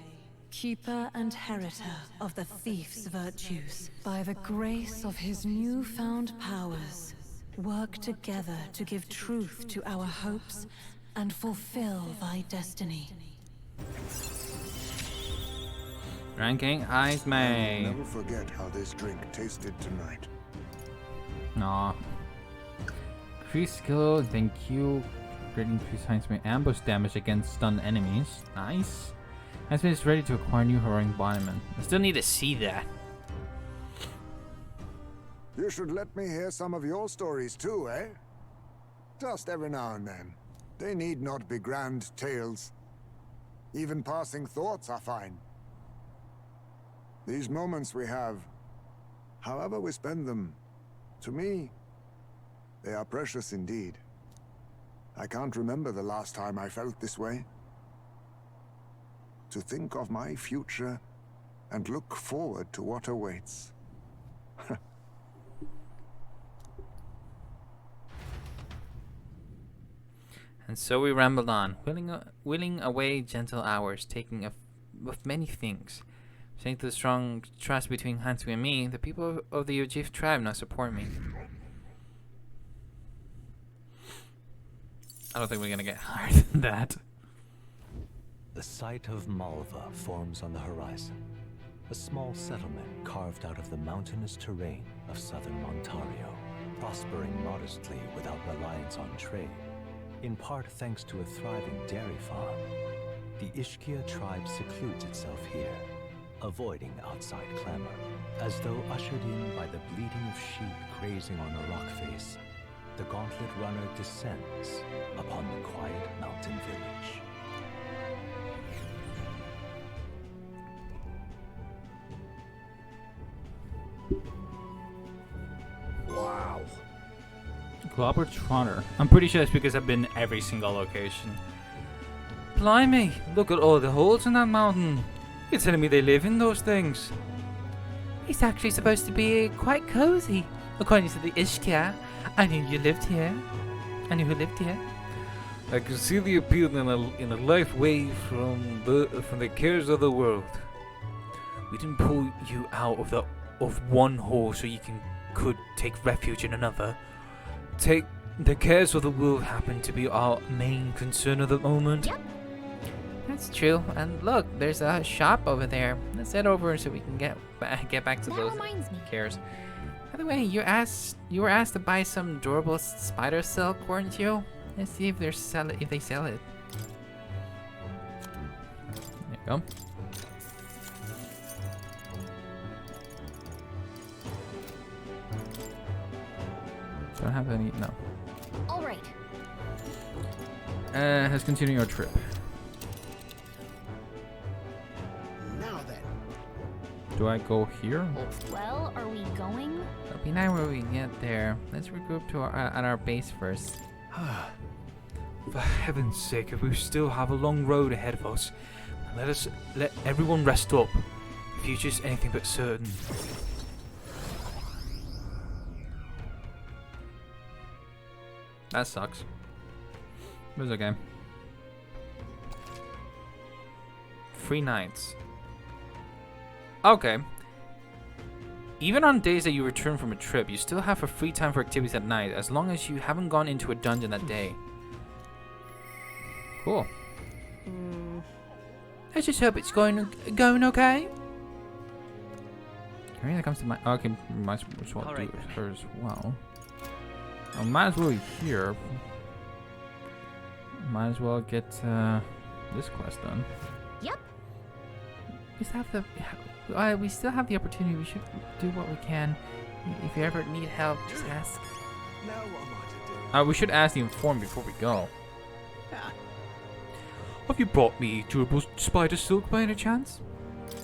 keeper and heritor of the thief's virtues, by the grace of his newfound powers, work together to give truth to our hopes and fulfill thy destiny. Ranking Heinz May. I'll never forget how this drink tasted tonight. Aw. Increase skill, thank you. Great increase Heinz May ambush damage against stunned enemies. Nice. Heinz May is ready to acquire new heroic embodiment. I still need to see that. You should let me hear some of your stories too, eh? Just every now and then. They need not be grand tales. Even passing thoughts are fine. These moments we have, however we spend them, to me, they are precious indeed. I can't remember the last time I felt this way. To think of my future and look forward to what awaits. And so we rambled on, willing away gentle hours, taking of many things. Saying to the strong trust between Hansu and me, the people of the Ojif tribe now support me. I don't think we're gonna get higher than that. The site of Malva forms on the horizon. A small settlement carved out of the mountainous terrain of southern Ontario, prospering modestly without reliance on trade. In part thanks to a thriving dairy farm, the Ishkia tribe secludes itself here, avoiding outside clamor. As though ushered in by the bleating of sheep grazing on a rock face, the gauntlet runner descends upon the quiet mountain village. Wow. Globertrotter. I'm pretty sure it's because I've been every single location. Blimey, look at all the holes in that mountain. You're telling me they live in those things? It's actually supposed to be quite cozy, according to the Ishkia. I knew you lived here. I knew who lived here. I can see the appeal in a life away from the cares of the world. We didn't pull you out of one hole so you could take refuge in another. The cares of the world happen to be our main concern at the moment. Yep. That's true. And look, there's a shop over there. Let's head over so we can get back to those cares. By the way, you were asked to buy some durable spider silk, weren't you? Let's see if they sell it. There you go. Don't have any. No. All right. Let's continue our trip. Now then. Do I go here? Well, are we going? It'll be nice when we get there. Let's regroup to at our base first. For heaven's sake, if we still have a long road ahead of us, let everyone rest up. The future's anything but certain. That sucks. It was okay. 3 nights. Okay. Even on days that you return from a trip, you still have a free time for activities at night, as long as you haven't gone into a dungeon that day. Cool. Let's just hope it's going okay. Everything that comes to my okay, might as well do her as well. I might as well be here. Might as well get this quest done. Yep. We still have the opportunity. We should do what we can. If you ever need help, just ask. Now what am I to do? We should ask the informed before we go. Have you brought me durable spider silk by any chance?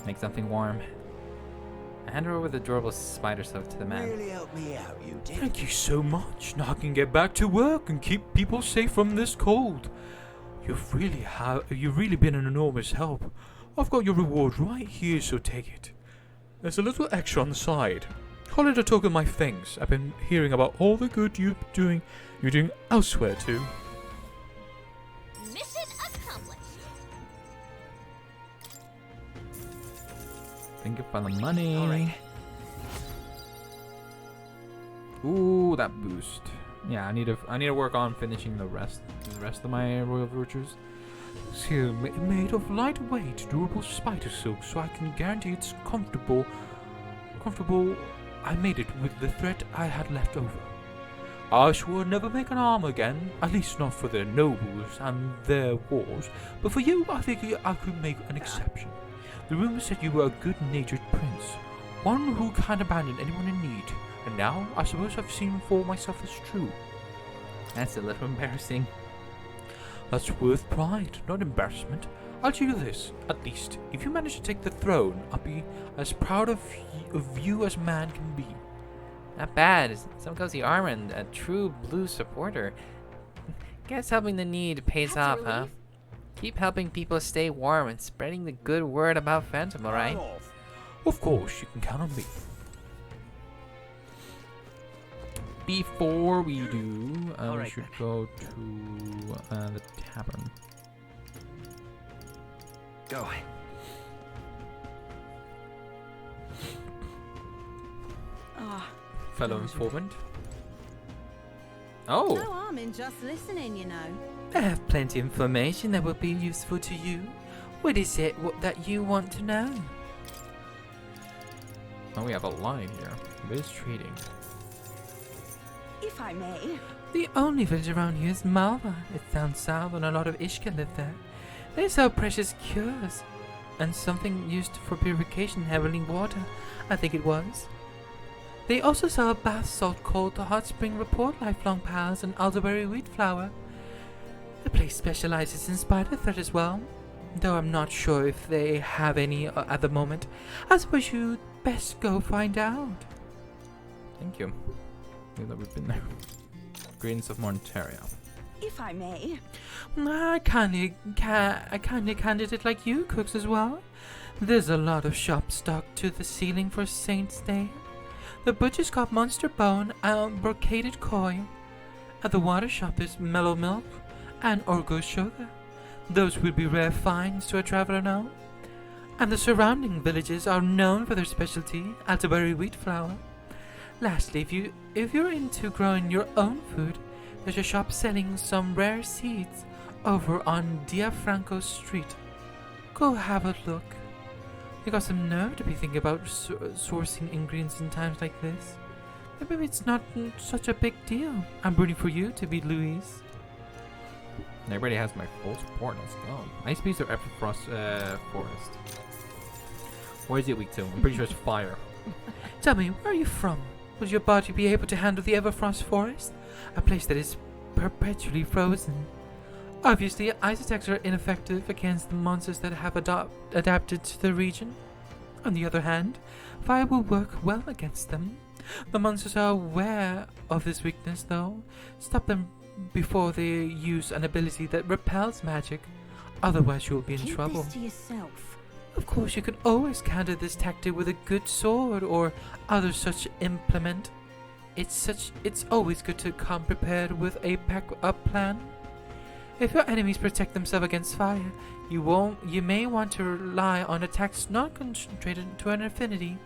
Make something warm. I hand her over the durable spider silk to the man. Really help me out, you did. Thank you so much. Now I can get back to work and keep people safe from this cold. You've really been an enormous help. I've got your reward right here, so take it. There's a little extra on the side. Call it a token of my thanks. I've been hearing about all the good you're doing elsewhere too. Mission accomplished. Thank you for the money. All right. Ooh, that boost. Yeah, I need to work on finishing the rest of my royal virtues. Seal made of lightweight, durable spider silk, so I can guarantee it's comfortable. I made it with the thread I had left over. I swore never make an arm again, at least not for their nobles and their wars, but for you I think I could make an exception. The rumor said you were a good-natured prince, one who can't abandon anyone in need, and now I suppose I've seen for myself as true. That's a little embarrassing. That's worth pride, not embarrassment. I'll tell you this, at least, if you manage to take the throne, I'll be as proud of you as man can be. Not bad. Some cozy armor and a true blue supporter. Guess helping the need pays off, huh? Keep helping people stay warm and spreading the good word about Phantom, alright? Of course, you can count on me. Before we do, we Alright should then. go to the tavern. Go. Fellow informant. Oh! No harm in just listening, you know. I have plenty of information that will be useful to you. What is it that you want to know? Oh, we have a line here. Biz trading. If I may. The only village around here is Malva. It's down south and a lot of Ishka live there. They sell precious cures and something used for purification, heavenly water, I think it was. They also sell a bath salt called the Hot Spring Report, lifelong pals, and elderberry wheat flour. The place specializes in spider thread as well, though I'm not sure if they have any at the moment. I suppose you'd best go find out. Thank you. Now that we've been there. Greens of Monteria. If I may. I kindly candidate like you cooks as well. There's a lot of shops stocked to the ceiling for Saint's Day. The butcher's got monster bone and brocaded koi. At the water shop is mellow milk and orgo sugar. Those would be rare finds to a traveler now. And the surrounding villages are known for their specialty, elderberry wheat flour. Lastly, if you're into growing your own food, there's a shop selling some rare seeds over on Diafranco Street. Go have a look. You got some nerve to be thinking about sourcing ingredients in times like this. But maybe it's not such a big deal. I'm rooting for you to beat Louise. Everybody has my full support. Let's go. Nice piece of Everfrost forest. Where is it weak to? I'm pretty sure it's fire. Tell me, where are you from? Will your body be able to handle the Everfrost forest? A place that is perpetually frozen. Obviously, ice attacks are ineffective against the monsters that have adapted to the region. On the other hand, fire will work well against them. The monsters are aware of this weakness, though. Stop them before they use an ability that repels magic. Otherwise, you'll be in trouble. Keep this to yourself. Of course, you can always counter this tactic with a good sword or other such implement. It's always good to come prepared with a backup plan. If your enemies protect themselves against fire, you may want to rely on attacks not concentrated to an affinity.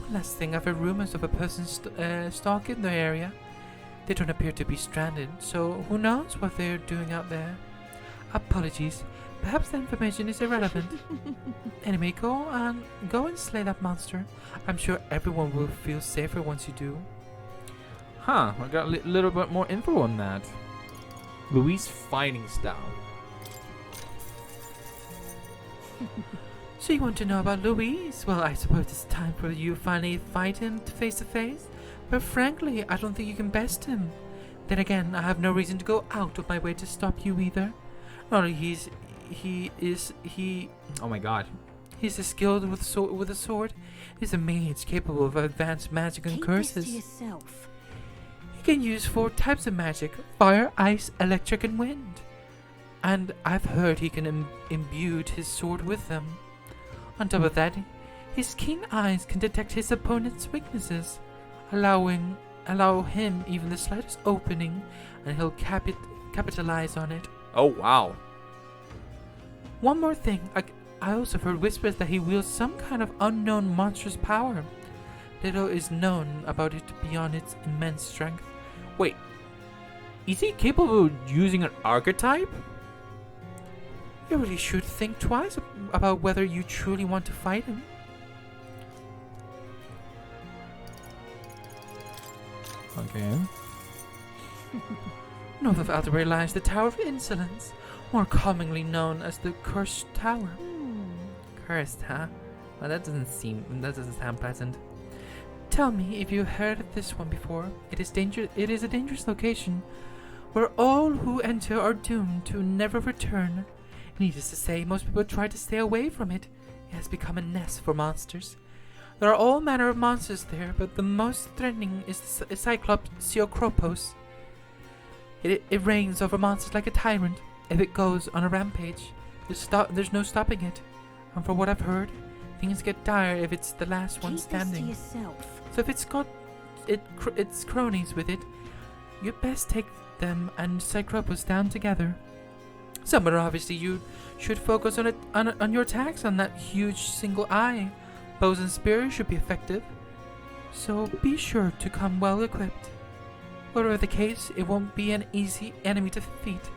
One last thing, I've heard rumors of a person stalking the area. They don't appear to be stranded, so who knows what they're doing out there. Apologies, perhaps the information is irrelevant. Anyway, go and slay that monster. I'm sure everyone will feel safer once you do. Huh, I got a little bit more info on that. Louise fighting style. So you want to know about Louise? Well, I suppose it's time for you to finally fight him face to face. But frankly, I don't think you can best him. Then again, I have no reason to go out of my way to stop you either. Not only Oh my god. He's as skilled with a sword. He's a mage capable of advanced magic and curses. Keep this to yourself. He can use 4 types of magic: fire, ice, electric, and wind. And I've heard he can imbue his sword with them. On top of that, his keen eyes can detect his opponent's weaknesses, allow him even the slightest opening, and he'll capitalize on it. Oh wow. One more thing, I also heard whispers that he wields some kind of unknown monstrous power. Little is known about it beyond its immense strength. Wait, is he capable of using an archetype? You really should think twice about whether you truly want to fight him. Okay. North of Elderberry lies the Tower of Insolence, more commonly known as the Cursed Tower. Cursed, huh? Well, that doesn't sound pleasant. Tell me if you heard of this one before. It is a dangerous location, where all who enter are doomed to never return. Needless to say, most people try to stay away from it. It has become a nest for monsters. There are all manner of monsters there, but the most threatening is the Cyclops Siocropos. It reigns over monsters like a tyrant. If it goes on a rampage, there's no stopping it. And from what I've heard, things get dire if it's the last one standing. Keep this to yourself. So if it's got its cronies with it, you'd best take them and Cycropos down together. Somewhere, obviously, you should focus on your attacks on that huge single eye. Bows and spears should be effective, so be sure to come well equipped. Whatever the case, it won't be an easy enemy to defeat.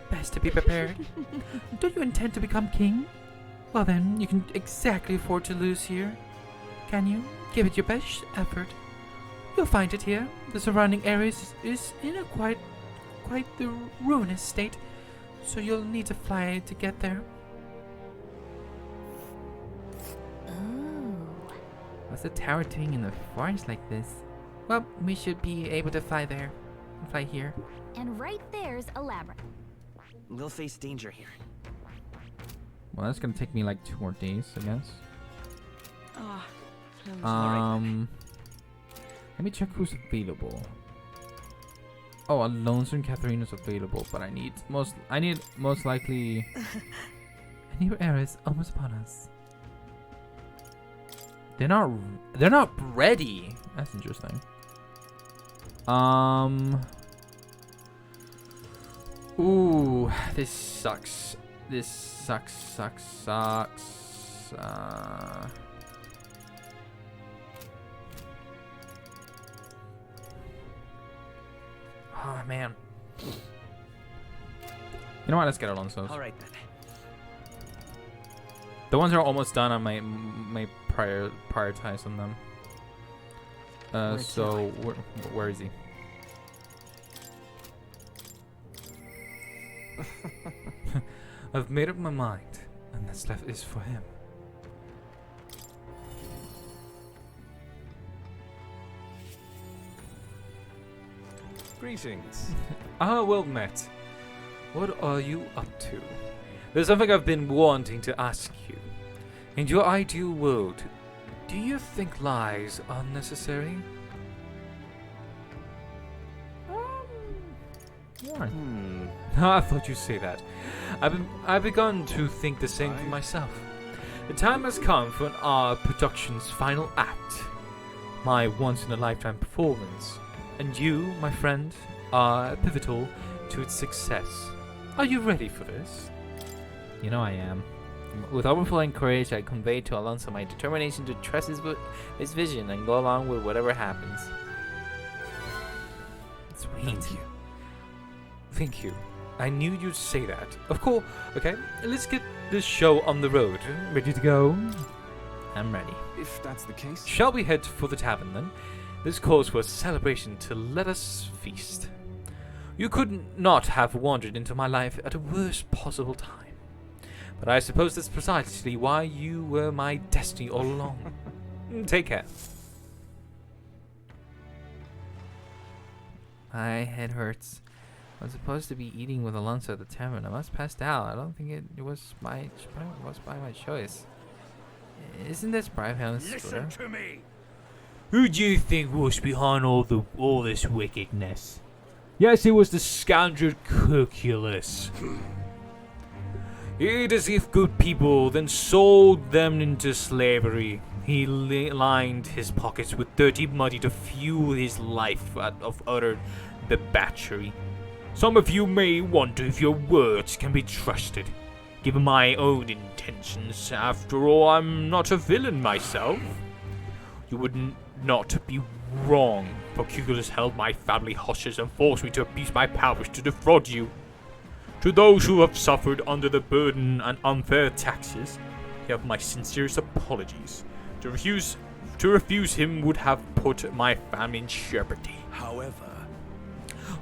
Best to be prepared. Don't you intend to become king? Well then, you can exactly afford to lose here. Can you? Give it your best effort. You'll find it here. The surrounding areas is in a quite the ruinous state, so you'll need to fly to get there. Ooh. What's the tower doing in the forest like this? Well, we should be able to fly there. Fly here. And right there's a labyrinth. We'll face danger here. Well, that's gonna take me like 2 more days, I guess. Let me check who's available. Oh, Lonesome Catherine is available, but I need most likely. A new era is almost upon us. They're not ready. That's interesting. Ooh, this sucks. This sucks. Oh man. You know what? Let's get Alonso's. All right then. The ones that are almost done, I might prioritize on them. So where is he? I've made up my mind, and that's left is for him. Greetings. Well met. What are you up to? There's something I've been wanting to ask you. In your ideal world, do you think lies are necessary? Why? I thought you'd say that. I've begun to think the same for myself. The time has come for our production's final act. My once-in-a-lifetime performance. And you, my friend, are pivotal to its success. Are you ready for this? You know I am. With overflowing courage, I convey to Alonso my determination to trust his vision and go along with whatever happens. Sweet. Thank you. I knew you'd say that. Of course. Okay, let's get this show on the road. Ready to go? I'm ready. If that's the case. Shall we head for the tavern then? This calls for a celebration to let us feast. You could not have wandered into my life at a worst possible time. But I suppose that's precisely why you were my destiny all along. Take care. My head hurts. I was supposed to be eating with Alonso at the tavern. I must have passed out. I don't think it was by my choice. Isn't this Bribehound's Listen to me. Who do you think was behind all this wickedness? Yes, it was the scoundrel Curculus. He deceived good people, then sold them into slavery. He lined his pockets with dirty money to fuel his life of utter debauchery. Some of you may wonder if your words can be trusted, given my own intentions. After all, I'm not a villain myself. You would not be wrong, for Curculus held my family hostage and forced me to abuse my powers to defraud you. To those who have suffered under the burden and unfair taxes, you have my sincerest apologies. To refuse him would have put my family in jeopardy. However,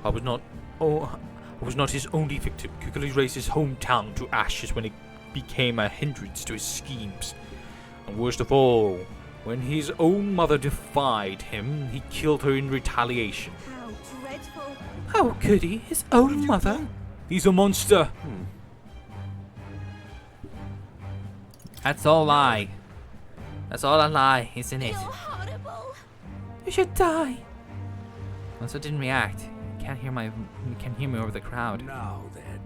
I was not his only victim. Curculus raised his hometown to ashes when it became a hindrance to his schemes. And worst of all, When his own mother defied him, he killed her in retaliation. How dreadful. How could he? His own mother? He's a monster. That's all lie. That's all a lie, isn't it? You're horrible. You should die. Also didn't react. Can't hear me over the crowd. Now then.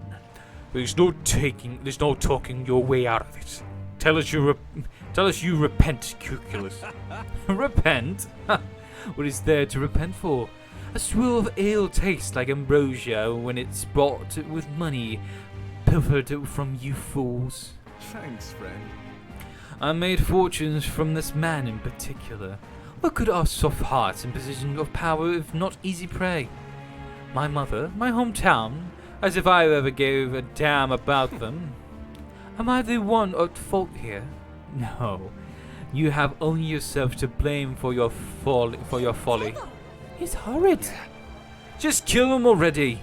There's no talking your way out of it. Tell us you repent, Cuculus. Repent? What is there to repent for? A swill of ale tastes like ambrosia when it's bought with money pilfered from you fools. Thanks, friend. I made fortunes from this man in particular. What could our soft hearts in position of power if not easy prey? My mother, my hometown, as if I ever gave a damn about them. Am I the one at fault here? No. You have only yourself to blame for your folly. He's horrid. Just kill him already.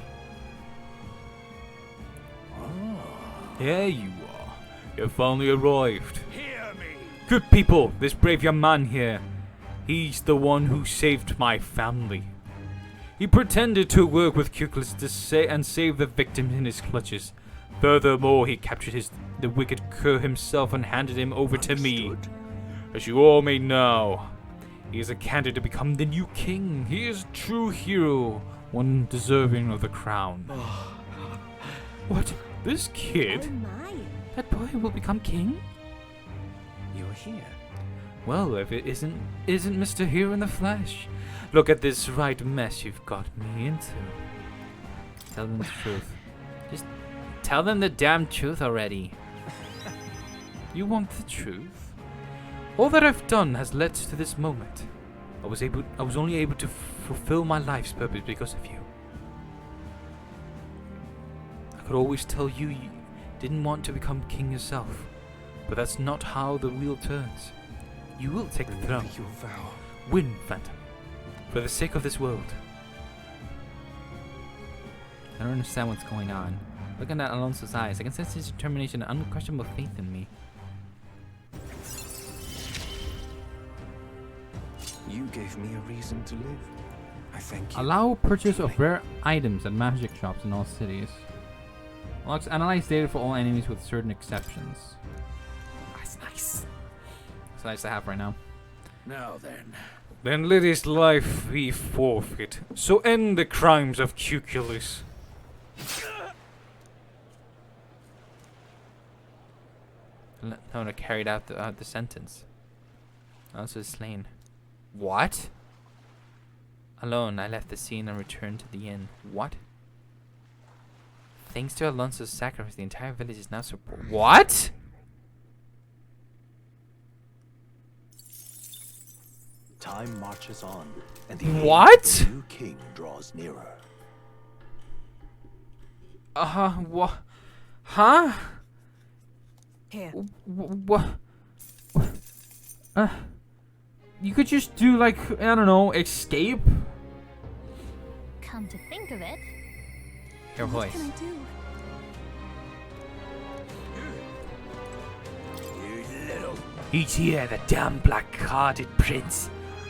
Here you are. You finally arrived. Hear me. Good people, this brave young man here. He's the one who saved my family. He pretended to work with Cuculus to save the victim in his clutches. Furthermore, he captured the wicked cur himself and handed him over to me. As you all may know, he is a candidate to become the new king. He is a true hero, one deserving of the crown. What? This kid? Oh my. That boy will become king? You're here. Well, if it isn't Mr. Hero in the flesh. Look at this right mess you've got me into. Tell them the truth. Just tell them the damn truth already. You want the truth? All that I've done has led to this moment. I was only able to fulfill my life's purpose because of you. I could always tell you didn't want to become king yourself, but that's not how the wheel turns. You will take the throne. Your vow. Win, Phantom. For the sake of this world. I don't understand what's going on. Looking at Alonso's eyes, I can sense his determination and unquestionable faith in me. You gave me a reason to live. I thank you. Allow purchase of rare items at magic shops in all cities. Unlocks analyze data for all enemies with certain exceptions. That's nice. It's nice to have right now. Now then. Then let his life be forfeit. So end the crimes of Cuculus. No one carried out the sentence. Alonso is slain. What? Alone, I left the scene and returned to the inn. What? Thanks to Alonso's sacrifice, the entire village is now supported. What? Time marches on, and the What? age of the new king draws nearer. What? Huh? Here. What? You could just do like, I don't know, escape. Come to think of it, Your What voice. can I do? He's here, the damn black-hearted prince.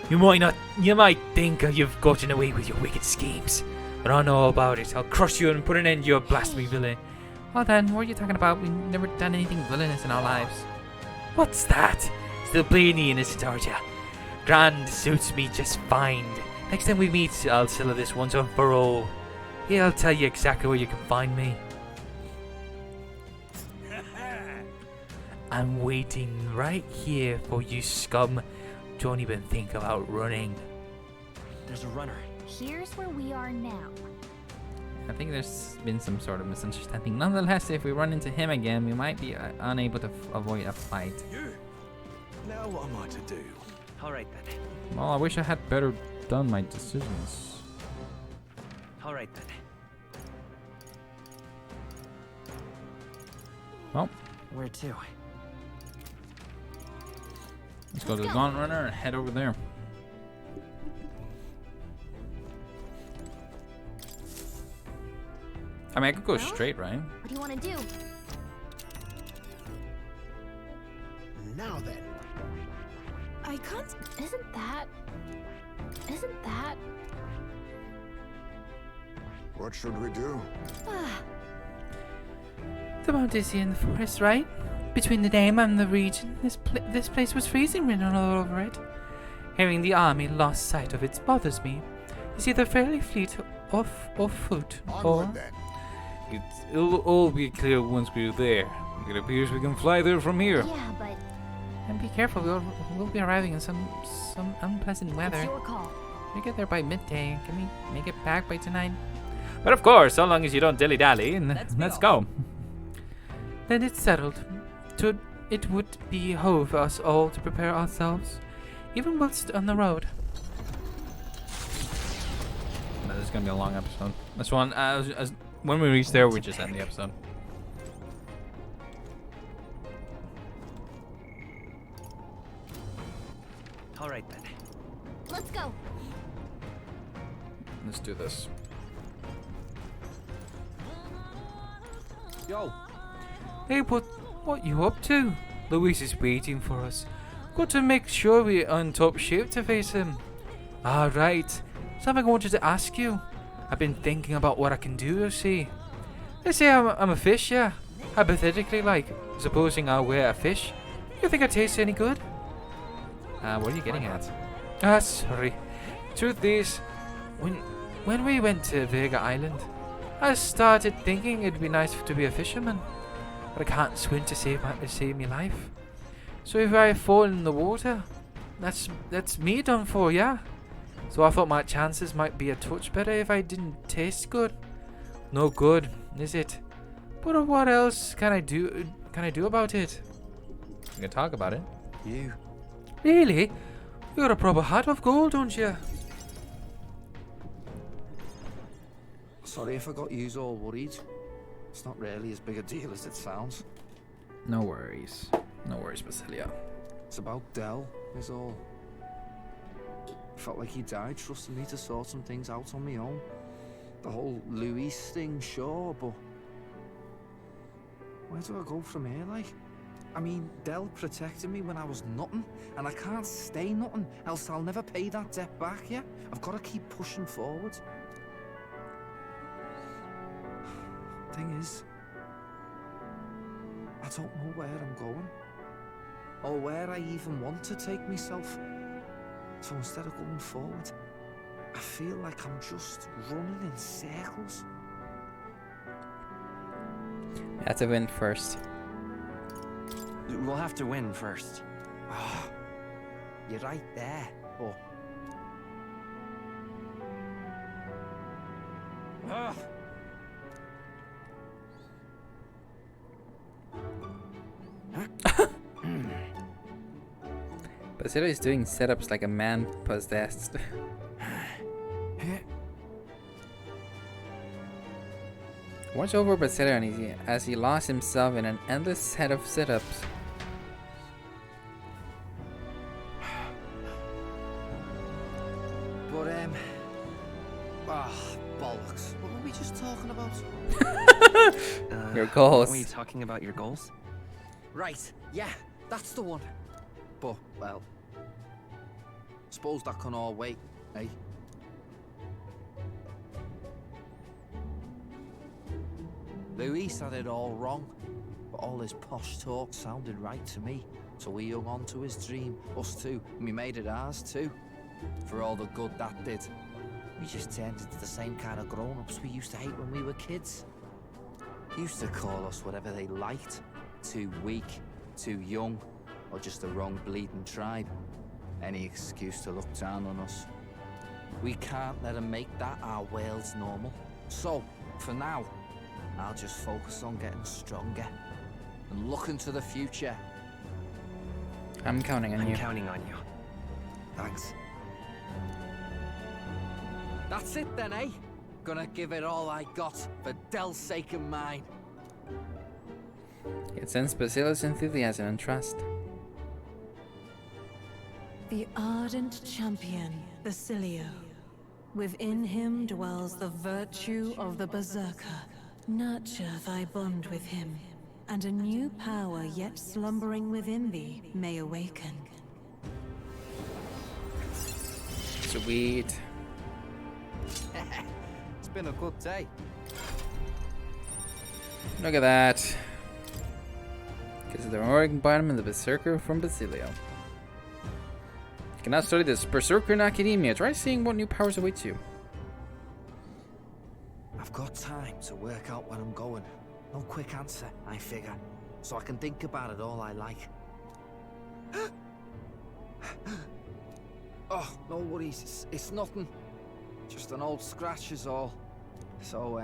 You might think you've gotten away with your wicked schemes, but I know all about it. I'll crush you and put an end to your blasphemy, villain. Well then, what are you talking about? We've never done anything villainous in our lives. What's that? Still playing the innocent, aren't ya? Grand suits me just fine. Next time we meet, I'll settle this once and for all. Yeah, I'll tell you exactly where you can find me. I'm waiting right here for you scum. Don't even think about running. There's a runner. here's where we are now. I think there's been some sort of misunderstanding. Nonetheless, if we run into him again, we might be unable to avoid a fight. You. Now what am I to do? All right then. Well, I wish I had better done my decisions. All right then. Well, Where to? let's go to the Gaunt Runner and head over there. I mean, I could go straight, right? What do you want to do? Now then. I can't. Isn't that... What should we do? The mount is here in the forest, right? Between the dam and the region, this place was freezing written all over it. Hearing the army lost sight of it bothers me. It's either fairly fleet or foot, or... It'll all be clear once we're there. It appears we can fly there from here. Yeah, but... And be careful, we'll be arriving in some unpleasant weather. It's your call. We get there by midday. Can we make it back by tonight? But of course, so long as you don't dilly-dally, let's go. Then it's settled. It would behove us all to prepare ourselves, even whilst on the road. No, this is gonna be a long episode. This one, when we reach there, we just end the episode. All right then. Let's go. Let's do this. Yo. Hey, what you up to? Luis is waiting for us. Got to make sure we're on top shape to face him. Ah, right. Something I wanted to ask you. I've been thinking about what I can do, you see. Let's say I'm a fish, yeah. Hypothetically, like, supposing I were a fish. You think I taste any good? What are you getting at? Sorry. Truth is, when we went to Vega Island, I started thinking it'd be nice to be a fisherman. But I can't swim to save my life. So if I fall in the water, that's me done for, yeah. So I thought my chances might be a touch better if I didn't taste good. No good, is it? But what else can I do? About it? You can talk about it. You. Really? You're a proper heart of gold, don't you? Sorry if I got yous all worried. It's not really as big a deal as it sounds. No worries. No worries, Basilia. It's about Del, is all. Felt like he died trusting me to sort some things out on my own. The whole Luis thing, sure, but... where do I go from here, like? I mean, Del protected me when I was nothing, and I can't stay nothing, else I'll never pay that debt back, yeah? I've got to keep pushing forward. Thing is, I don't know where I'm going, or where I even want to take myself. So instead of going forward, I feel like I'm just running in circles. You have to win first. We'll have to win first. Ah, you're right there, but... ah. Basilia is doing setups like a man possessed. Watch over Basilia as he lost himself in an endless set of setups. But, bollocks. What were we just talking about? Your goals. Were you talking about your goals? Right, yeah, that's the one. But, well, suppose that can all wait, eh? Luis had it all wrong, but all his posh talk sounded right to me. So we hung on to his dream, us two, and we made it ours too. For all the good that did. We just turned into the same kind of grown-ups we used to hate when we were kids. Used to call us whatever they liked. Too weak, too young, or just the wrong bleeding tribe. Any excuse to look down on us. We can't let them make that our world's normal. So, for now, I'll just focus on getting stronger and looking to the future. I'm counting on you. I'm counting on you. Thanks. That's it then, eh? Gonna give it all I got for Del's sake and mine. It sends Basilia's enthusiasm and trust. The ardent champion, Basilio. Within him dwells the virtue of the Berserker. Nurture thy bond with him, and a new power yet slumbering within thee may awaken. Sweet. It's been a good day. Look at that. Because of the Oregon Bottom and the Berserker from Basilio. You cannot study this Berserker in academia. Try seeing what new powers await you. I've got time to work out where I'm going. No quick answer, I figure. So I can think about it all I like. Oh, no worries. It's nothing. Just an old scratch is all. So,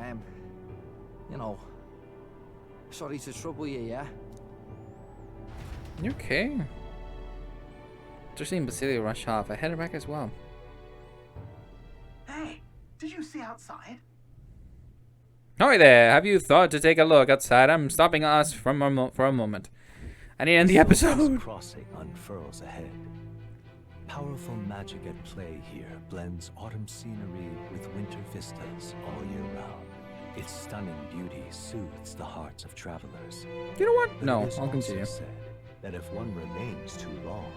you know. Sorry to trouble you, yeah? You okay? Just seeing Basilio rush off. I headed back as well. Hey, did you see outside? Hi there, have you thought to take a look outside? I'm stopping us for a moment. I need to end the episode. Crossing unfurls ahead. Powerful magic at play here blends autumn scenery with winter vistas all year round. Its stunning beauty soothes the hearts of travelers. You know what? But No, it is I'll continue. also said that if one remains too long,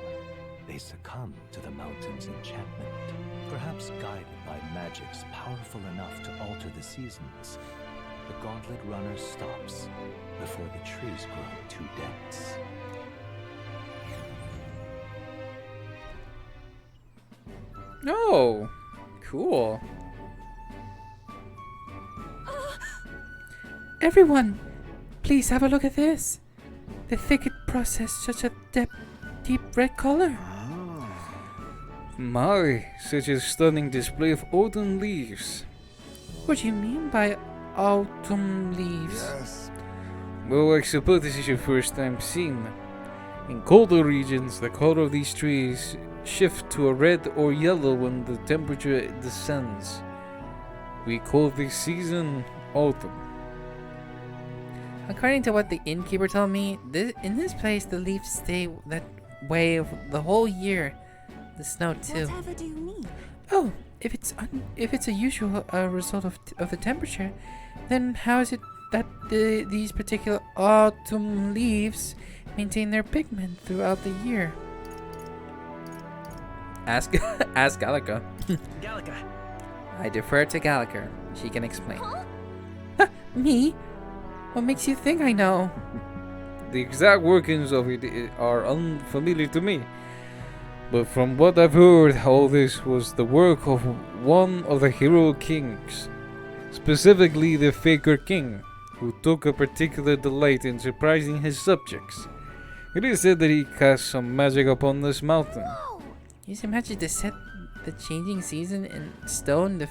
they succumb to the mountain's enchantment. Perhaps guided by magics powerful enough to alter the seasons, the gauntlet runner stops before the trees grow too dense. Oh, cool. Everyone, please have a look at this. The thicket processed such a deep red color. My, such a stunning display of autumn leaves. What do you mean by autumn leaves? Yes. Well, I suppose this is your first time seeing them. In colder regions, the color of these trees shift to a red or yellow when the temperature descends. We call this season autumn. According to what the innkeeper told me, in this place the leaves stay that way the whole year. The snow too. Whatever do you mean? Oh, if it's a usual result of the temperature, then how is it that these particular autumn leaves maintain their pigment throughout the year? Ask Gallica. Gallica. I defer to Gallica. She can explain. Huh? Me? What makes you think I know? The exact workings of it are unfamiliar to me. But from what I've heard, all this was the work of one of the hero kings. Specifically the Faker King, who took a particular delight in surprising his subjects. It is said that he cast some magic upon this mountain. Use magic to set the changing season in stone.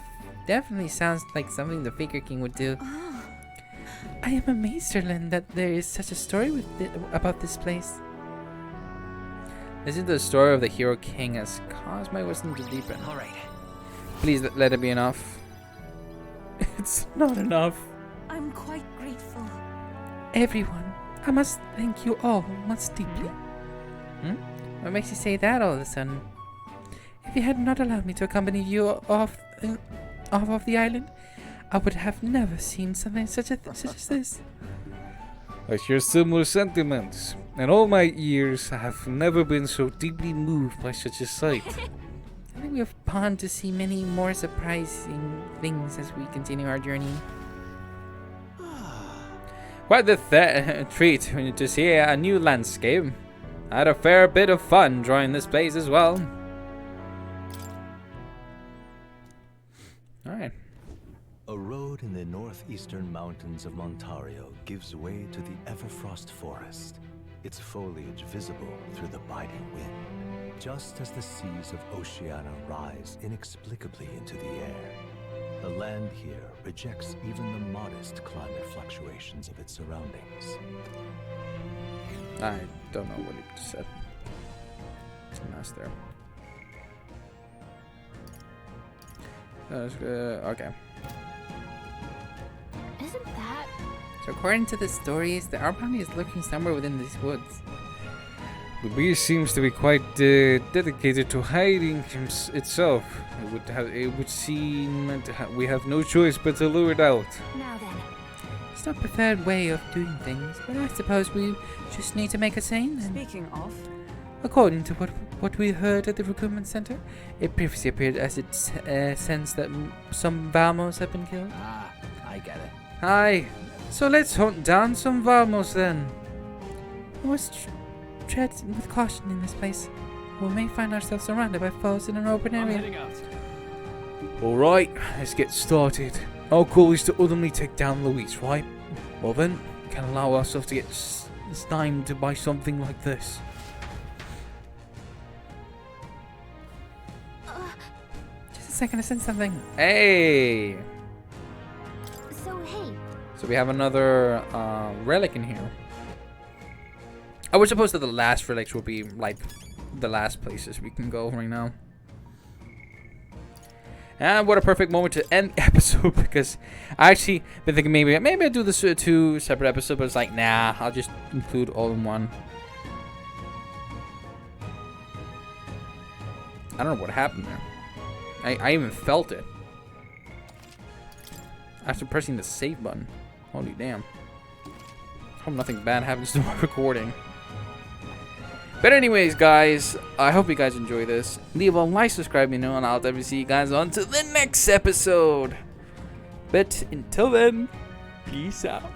Definitely sounds like something the Faker King would do. I am amazed, to learn that there is such a story about this place. This is the story of the Hero King has caused my wisdom to deepen. Alright. Please let it be enough. It's not enough. I'm quite grateful. Everyone, I must thank you all most deeply. What makes you say that all of a sudden? If you had not allowed me to accompany you off of the island, I would have never seen something such as this. I share similar sentiments. In all my years, I have never been so deeply moved by such a sight. I think we have bound to see many more surprising things as we continue our journey. Quite the treat to see a new landscape. I had a fair bit of fun drawing this place as well. Alright. A road in the northeastern mountains of Montario gives way to the Everfrost Forest, its foliage visible through the biting wind, just as the seas of Oceania rise inexplicably into the air. The land here rejects even the modest climate fluctuations of its surroundings. I don't know what he just said. It's a mess there. Okay. Isn't that... So according to the stories, the Arbani is lurking somewhere within these woods. The beast seems to be quite dedicated to hiding itself. It would seem we have no choice but to lure it out. Now then. It's not a preferred way of doing things, but I suppose we just need to make a scene then. Speaking of... According to what what we heard at the recruitment center? It previously appeared as it sensed that some Valmos have been killed. Ah, I get it. Aye. So let's hunt down some Valmos then. We must tread with caution in this place. We may find ourselves surrounded by foes in an open area. Alright, let's get started. Our goal is to ultimately take down Luis, right? Well then, we can't allow ourselves to get stymied by something like this. Just a second, I sense something. Hey! So, hey, So we have another relic in here. I would suppose that the last relics will be like the last places we can go right now. And what a perfect moment to end the episode, because I actually been thinking maybe I'll do this 2 separate episodes, but it's like, nah, I'll just include all in one. I don't know what happened there. I even felt it after pressing the save button. Holy damn. Hope nothing bad happens to my recording. But anyways, guys, I hope you guys enjoy this. Leave a like, subscribe, and I'll definitely see you guys on to the next episode. But until then, peace out.